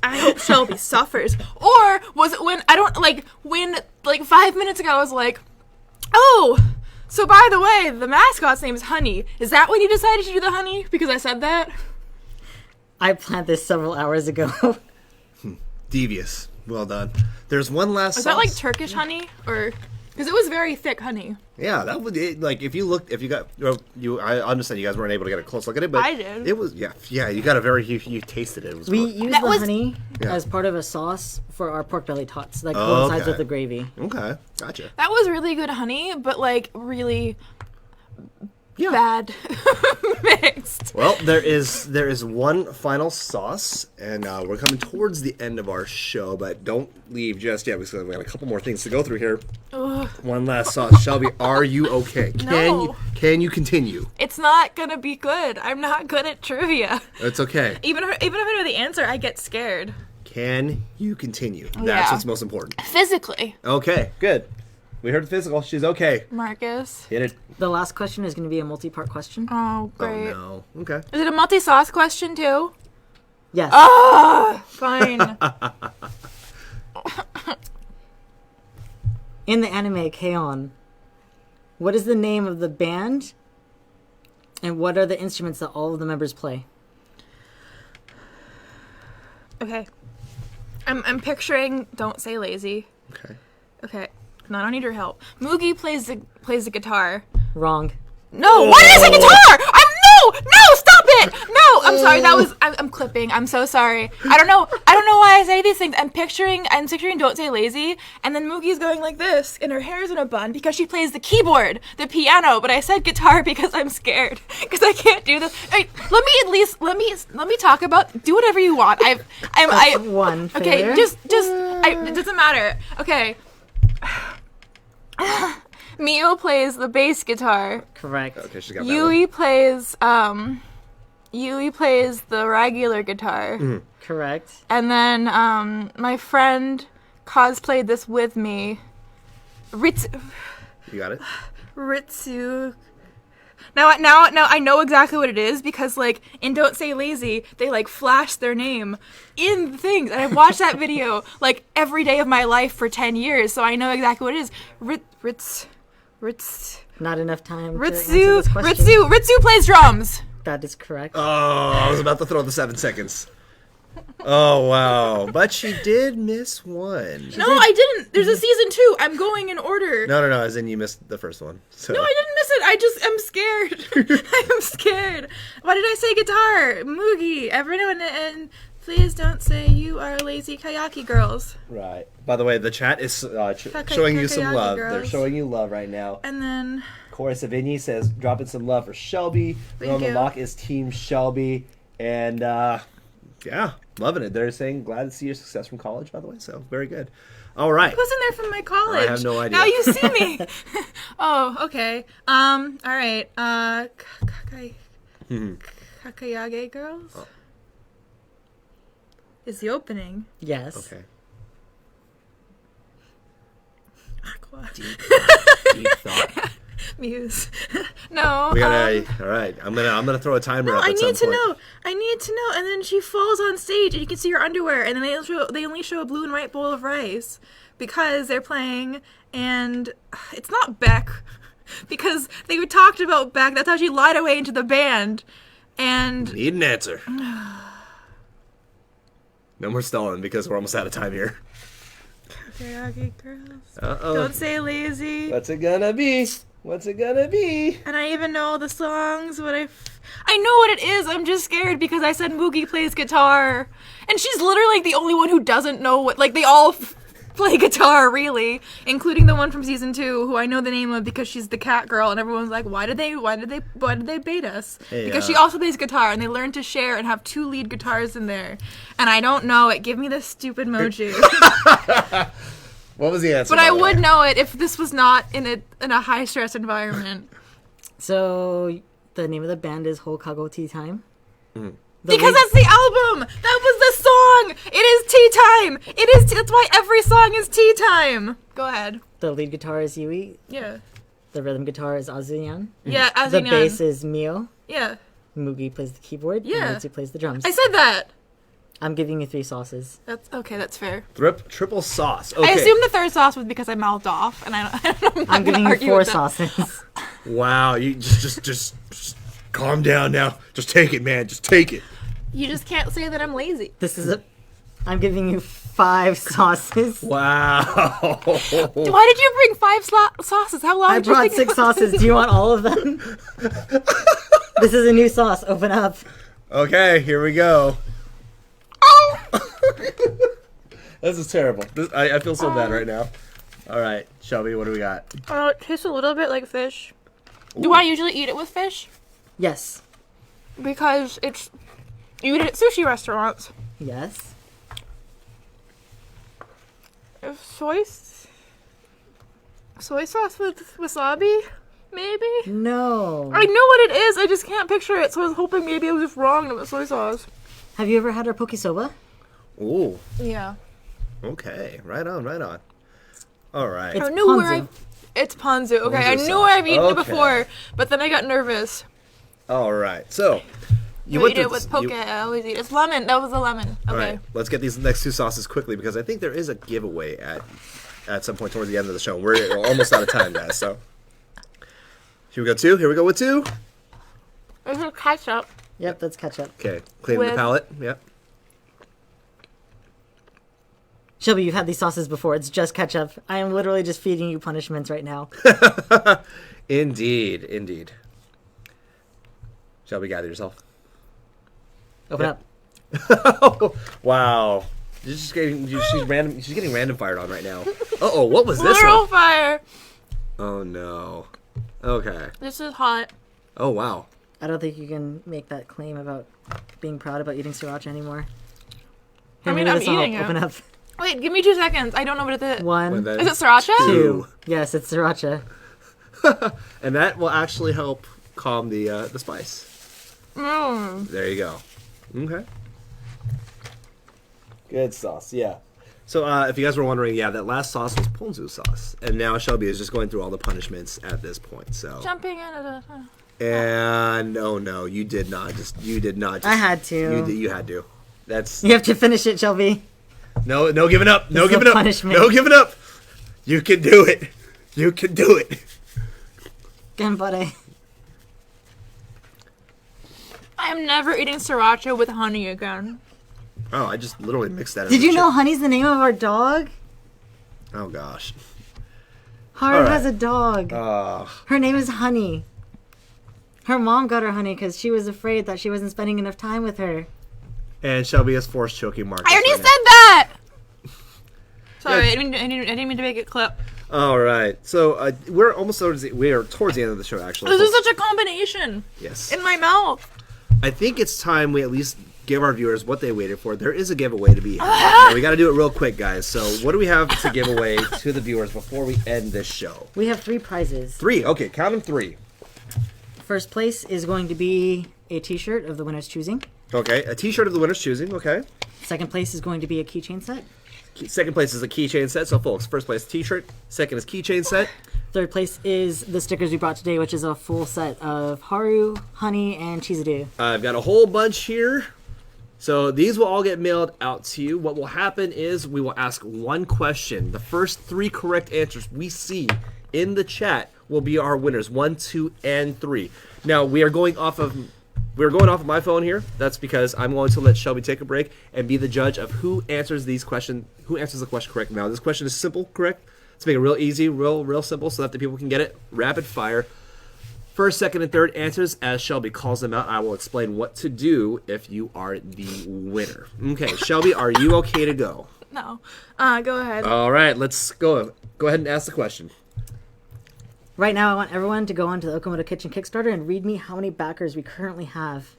I hope Shelby suffers. Or was it when 5 minutes ago I was like, oh, so by the way, the mascot's name is Honey. Is that when you decided to do the honey? Because I said that? I planned this several hours ago. Devious. Well done. There's one last Is sauce. that like Turkish honey? Or Because it was very thick honey. Yeah, that would like if you got I understand you guys weren't able to get a close look at it, but I did. It was yeah. You got a very you tasted it. It was We good. used That the was- honey Yeah. as part of a sauce for our pork belly tots that Oh, coincides okay. with the gravy. Okay, gotcha. That was really good honey, but like really Yeah. bad mixed. Well, there is one final sauce, and we're coming towards the end of our show, but don't leave just yet because we got a couple more things to go through here. Ugh. One last sauce, Shelby. Are you okay? No. Can you continue? It's not gonna be good. I'm not good at trivia. It's okay. Even if I know the answer, I get scared. Can you continue? That's Yeah. what's most important. Physically, Okay, good. We heard physical. She's okay. Marcus. Hit it. The last question is going to be a multi-part question. Oh, great. Oh no. Okay. Is it a multi-sauce question too? Yes. Ah, fine. In the anime K-On!, what is the name of the band, and what are the instruments that all of the members play? Okay. I'm picturing Don't Say Lazy. Okay. Okay. No, I don't need your help. Moogie plays the guitar. Wrong. No, why did I say guitar? No, stop it! No, I'm sorry. I'm clipping. I'm so sorry. I don't know why I say these things. I'm picturing Don't Say Lazy, and then Moogie's going like this, and her hair's in a bun because she plays the keyboard, the piano. But I said guitar because I'm scared because I can't do this. Hey, let me talk about. Do whatever you want. That's one failure. Okay, it doesn't matter. Okay. Mio plays the bass guitar. Correct. Okay, she got that one. Yui plays the regular guitar. Correct. And then my friend cosplayed this with me. Ritsu. Now I know exactly what it is because like in Don't Say Lazy, they like flash their name in things. And I've watched that video like every day of my life for 10 years, so I know exactly what it is. Not enough time to answer this question. Ritsu plays drums. That is correct. Oh, I was about to throw the 7 seconds. Oh wow! But she did miss one. No, I didn't. There's a season 2. I'm going in order. No. As in you missed the first one. So. No, I didn't miss it. I'm scared. I'm scared. Why did I say guitar? Moogie. Everyone, and please don't say you are lazy kayaki girls. Right. By the way, the chat is showing you some Kakayaki love. girls. They're showing you love right now. And then Cora Savigny says, dropping some love for Shelby. Thank Norman you. Locke is Team Shelby. And, yeah, loving it. They're saying, glad to see your success from college, by the way. So, very good. All right. who's in there from my college? I have no idea. Now you see me. Oh, okay. All right. Kakayage girls Oh. is the opening. Yes. Okay. Aqua. Deep thought. Muse. No. We gotta, all right. I'm gonna throw a timer No, up I at some need to point. know. I need to know. And then she falls on stage, and you can see her underwear. And then they only show a blue and white bowl of rice because they're playing. And it's not Beck because they talked about Beck. That's how she lied her way into the band. And Need an answer. No more stalling because we're almost out of time here. karaoke girls. Uh-oh. Don't say lazy. What's it gonna be? What's it gonna be? And I even know the songs, but I know what it is. I'm just scared because I said Moogie plays guitar, and she's literally like the only one who doesn't know what. Like they all play guitar, really, including the one from season 2, who I know the name of because she's the cat girl, and everyone's like, why did they bait us? Hey, because she also plays guitar, and they learn to share and have 2 lead guitars in there, and I don't know it. Give me this stupid emoji. What was the answer? But by I the way? would know it if this was not in a high stress environment. So the name of the band is Hokago Tea Time. Mm. Because that's the album. That was the song. It is tea time. It is. That's why every song is tea time. Go ahead. The lead guitar is Yui. Yeah. The rhythm guitar is Azuyan. Yeah. As The you know. bass is Mio. Yeah. Mugi plays the keyboard. Yeah. And Ritsu plays the drums. I said that. I'm giving you 3 sauces. That's okay. That's fair. Triple sauce. Okay. I assume the third sauce was because I mouthed off, and I don't. I'm giving you 4 sauces. Wow, you just calm down now. Just take it, man. Just take it. You just can't say that I'm lazy. I'm giving you 5 sauces. Wow. Why did you bring 5 sauces? How long I did you brought think 6 sauces. Do you want all of them? This is a new sauce. Open up. Okay, here we go. Oh! This is terrible. I feel so bad right now. All right, Shelby, what do we got? It tastes a little bit like fish. Do I usually eat it with fish? Yes. Because you eat it at sushi restaurants. Yes. If soy sauce with wasabi, maybe? No. I know what it is, I just can't picture it, so I was hoping maybe I was just wrong and it was soy sauce. Have you ever had our pokesoba? Ooh, Yeah. okay. Right on, right on. All right. It's I knew where ponzu. It's ponzu. Okay, I Ponzu knew I've eaten it sauce. before, but then I got nervous. All right. So, You went eat it to- with poke. I always eat it. It's lemon. That was a lemon. Okay. All right, let's get these next 2 sauces quickly because I think there is a giveaway at some point towards the end of the show. We're almost out of time, guys. So here we go. 2. Here we go with 2. This is ketchup. Yep, that's ketchup. Okay, cleaning the With- palate. Yep. Shelby, you've had these sauces before. It's just ketchup. I am literally just feeding you punishments right now. Indeed, indeed. Shelby, gather yourself. Open Yep. up. Wow. She's getting random fired on right now. Uh-oh, what was this Literal one? fire. Oh no. Okay. This is hot. Oh wow. I don't think you can make that claim about being proud about eating sriracha anymore. I mean, maybe I'm this will help. eating it. Open up. Wait, give me 2 seconds. I don't know what it is. 1, Then Is it sriracha? 2. Yes, it's sriracha. And that will actually help calm the spice. Mm. There you go. Okay. Good sauce, yeah. So if you guys were wondering, yeah, that last sauce was ponzu sauce, and now Shelby is just going through all the punishments at this point. So Jumping into the... and oh no, you did not. I had to. You had to. That's You have to finish it, Shelby. no giving up. No This is giving a up. punishment. No giving up. You can do it. You can do it. Ganbare. I'm never eating sriracha with honey again. Oh, I just literally mixed that. in Did with you know chip. Honey's the name of our dog? Oh gosh. Haru All right. has a dog. Uh, Her name is Honey. Her mom got her Honey because she was afraid that she wasn't spending enough time with her. and Shelby has forced choking Marcus. I already right said now. that! Sorry, I didn't mean to make it clip. All right, so we're almost towards the end of the show. Actually, This is folks. such a combination Yes. in my mouth. I think it's time we at least give our viewers what they waited for. There is a giveaway to be had. Now, we got to do it real quick, guys. So, what do we have to give away to the viewers before we end this show? We have 3 prizes. 3. Okay, count them 3. First place is going to be a t-shirt of the winner's choosing. Okay, a T-shirt of the winner's choosing. Okay. Second place is going to be a keychain set. Second place is a keychain set. So, folks, first place T-shirt. Second is keychain set. Third place is the stickers we brought today, which is a full set of Haru, Honey, and Chizuru. I've got a whole bunch here. So these will all get mailed out to you. What will happen is we will ask one question. The first 3 correct answers we see in the chat will be our winners. 1, 2, and 3. Now we're going off of my phone here. That's because I'm going to let Shelby take a break and be the judge of who answers the question correct. Now this question is simple, correct? Let's make it real easy, real simple, so that the people can get it. Rapid fire. First, second, and third answers, as Shelby calls them out, I will explain what to do if you are the winner. Okay, Shelby, are you okay to go? No. Go ahead. All right, let's go. Go ahead and ask the question. Right now, I want everyone to go onto the Okamoto Kitchen Kickstarter and read me how many backers we currently have.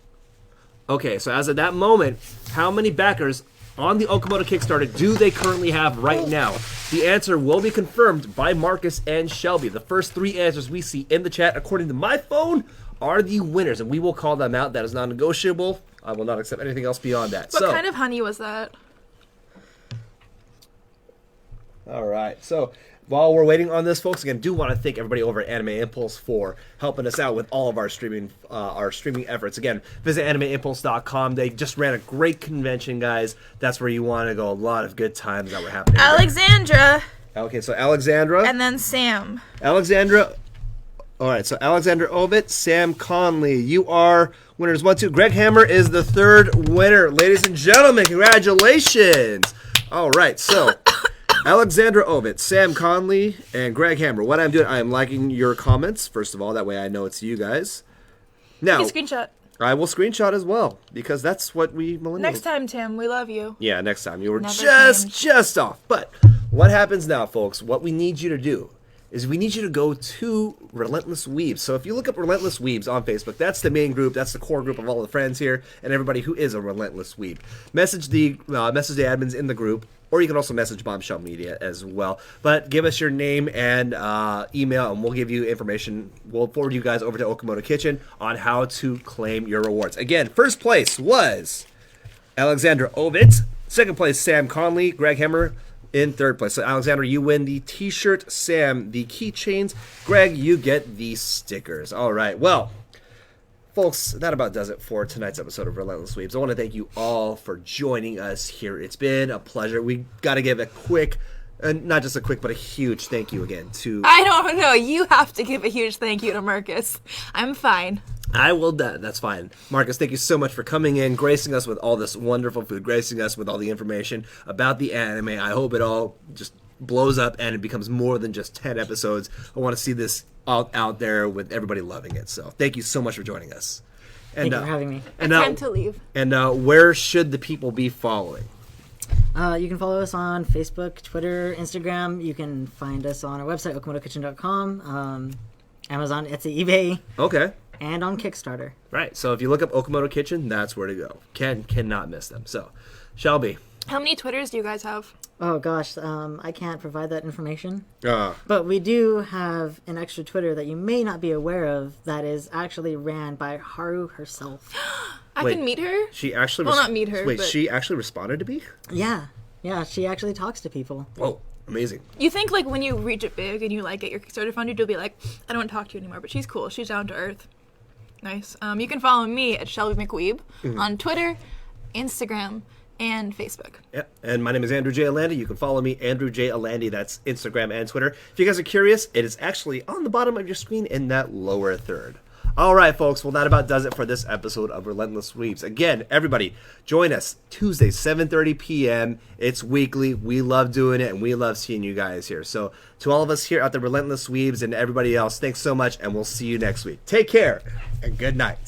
Okay, so as of that moment, how many backers on the Okamoto Kickstarter do they currently have right now? The answer will be confirmed by Marcus and Shelby. The first 3 answers we see in the chat, according to my phone, are the winners, and we will call them out. That is non-negotiable. I will not accept anything else beyond that. What kind of honey was that? All right, so while we're waiting on this, folks, again, do want to thank everybody over at Anime Impulse for helping us out with all of our streaming efforts. Again, visit animeimpulse.com. They just ran a great convention, guys. That's where you want to go. A lot of good times that were happening. Alexandra. Okay, so Alexandra. And then Sam. Alexandra. All right, so Alexandra Ovit, Sam Conley. You are winners 1, 2. Greg Hammer is the 3rd winner. Ladies and gentlemen, congratulations. All right, so Alexandra Ovit, Sam Conley, and Greg Hammer. What I'm doing, I am liking your comments, first of all. That way I know it's you guys. Now, You screenshot. I will screenshot as well, because that's what we millennials... Next time, Tim, we love you. Yeah, next time. You were Never just change. off. But what happens now, folks, what we need you to do is we need you to go to Relentless Weebs. So if you look up Relentless Weebs on Facebook, that's the main group, that's the core group of all the friends here and everybody who is a Relentless Weeb. Message the admins in the group, or you can also message Bombshell Media as well. But give us your name and email, and we'll give you information. We'll forward you guys over to Okamoto Kitchen on how to claim your rewards. Again, first place was Alexandra Ovit. Second place, Sam Conley. Greg Hemmer in third place. So, Alexandra, you win the t-shirt. Sam, the keychains. Greg, you get the stickers. All right. Well, folks, that about does it for tonight's episode of Relentless Weebs. I want to thank you all for joining us here. It's been a pleasure. We got to give a quick, not just a quick, but a huge thank you again to... I don't know. You have to give a huge thank you to Marcus. I'm fine. I will. That's fine. Marcus, thank you so much for coming in, gracing us with all this wonderful food, gracing us with all the information about the anime. I hope it all just blows up and it becomes more than just 10 episodes. I want to see this out there with everybody loving it. So thank you so much for joining us. And, Thank you for having me. And, Time to leave. And where should the people be following? You can follow us on Facebook, Twitter, Instagram. You can find us on our website, okamotokitchen.com, Amazon, Etsy, eBay, Okay. and on Kickstarter. Right. So if you look up Okamoto Kitchen, that's where to go. Cannot miss them. So, Shelby. How many Twitters do you guys have? Oh gosh, I can't provide that information. Uh, But we do have an extra Twitter that you may not be aware of that is actually ran by Haru herself. I Wait. can meet her. she actually... Well, not meet her, Wait, but- she actually responded to me? Yeah, she actually talks to people. Whoa. Amazing. You think like when you reach it big and you like get your Kickstarter funded, you'll be like, I don't want to talk to you anymore. But she's cool. She's down to earth. Nice. You can follow me at Shelby McWeeb on Twitter, Instagram, and Facebook. Yep. And my name is Andrew J. Alandi. You can follow me, Andrew J. Alandi. That's Instagram and Twitter. If you guys are curious, it is actually on the bottom of your screen in that lower third. All right, folks. Well, that about does it for this episode of Relentless Weebs. Again, everybody, join us Tuesday, 7:30 p.m. It's weekly. We love doing it, and we love seeing you guys here. So to all of us here at the Relentless Weebs and everybody else, thanks so much, and we'll see you next week. Take care, and good night.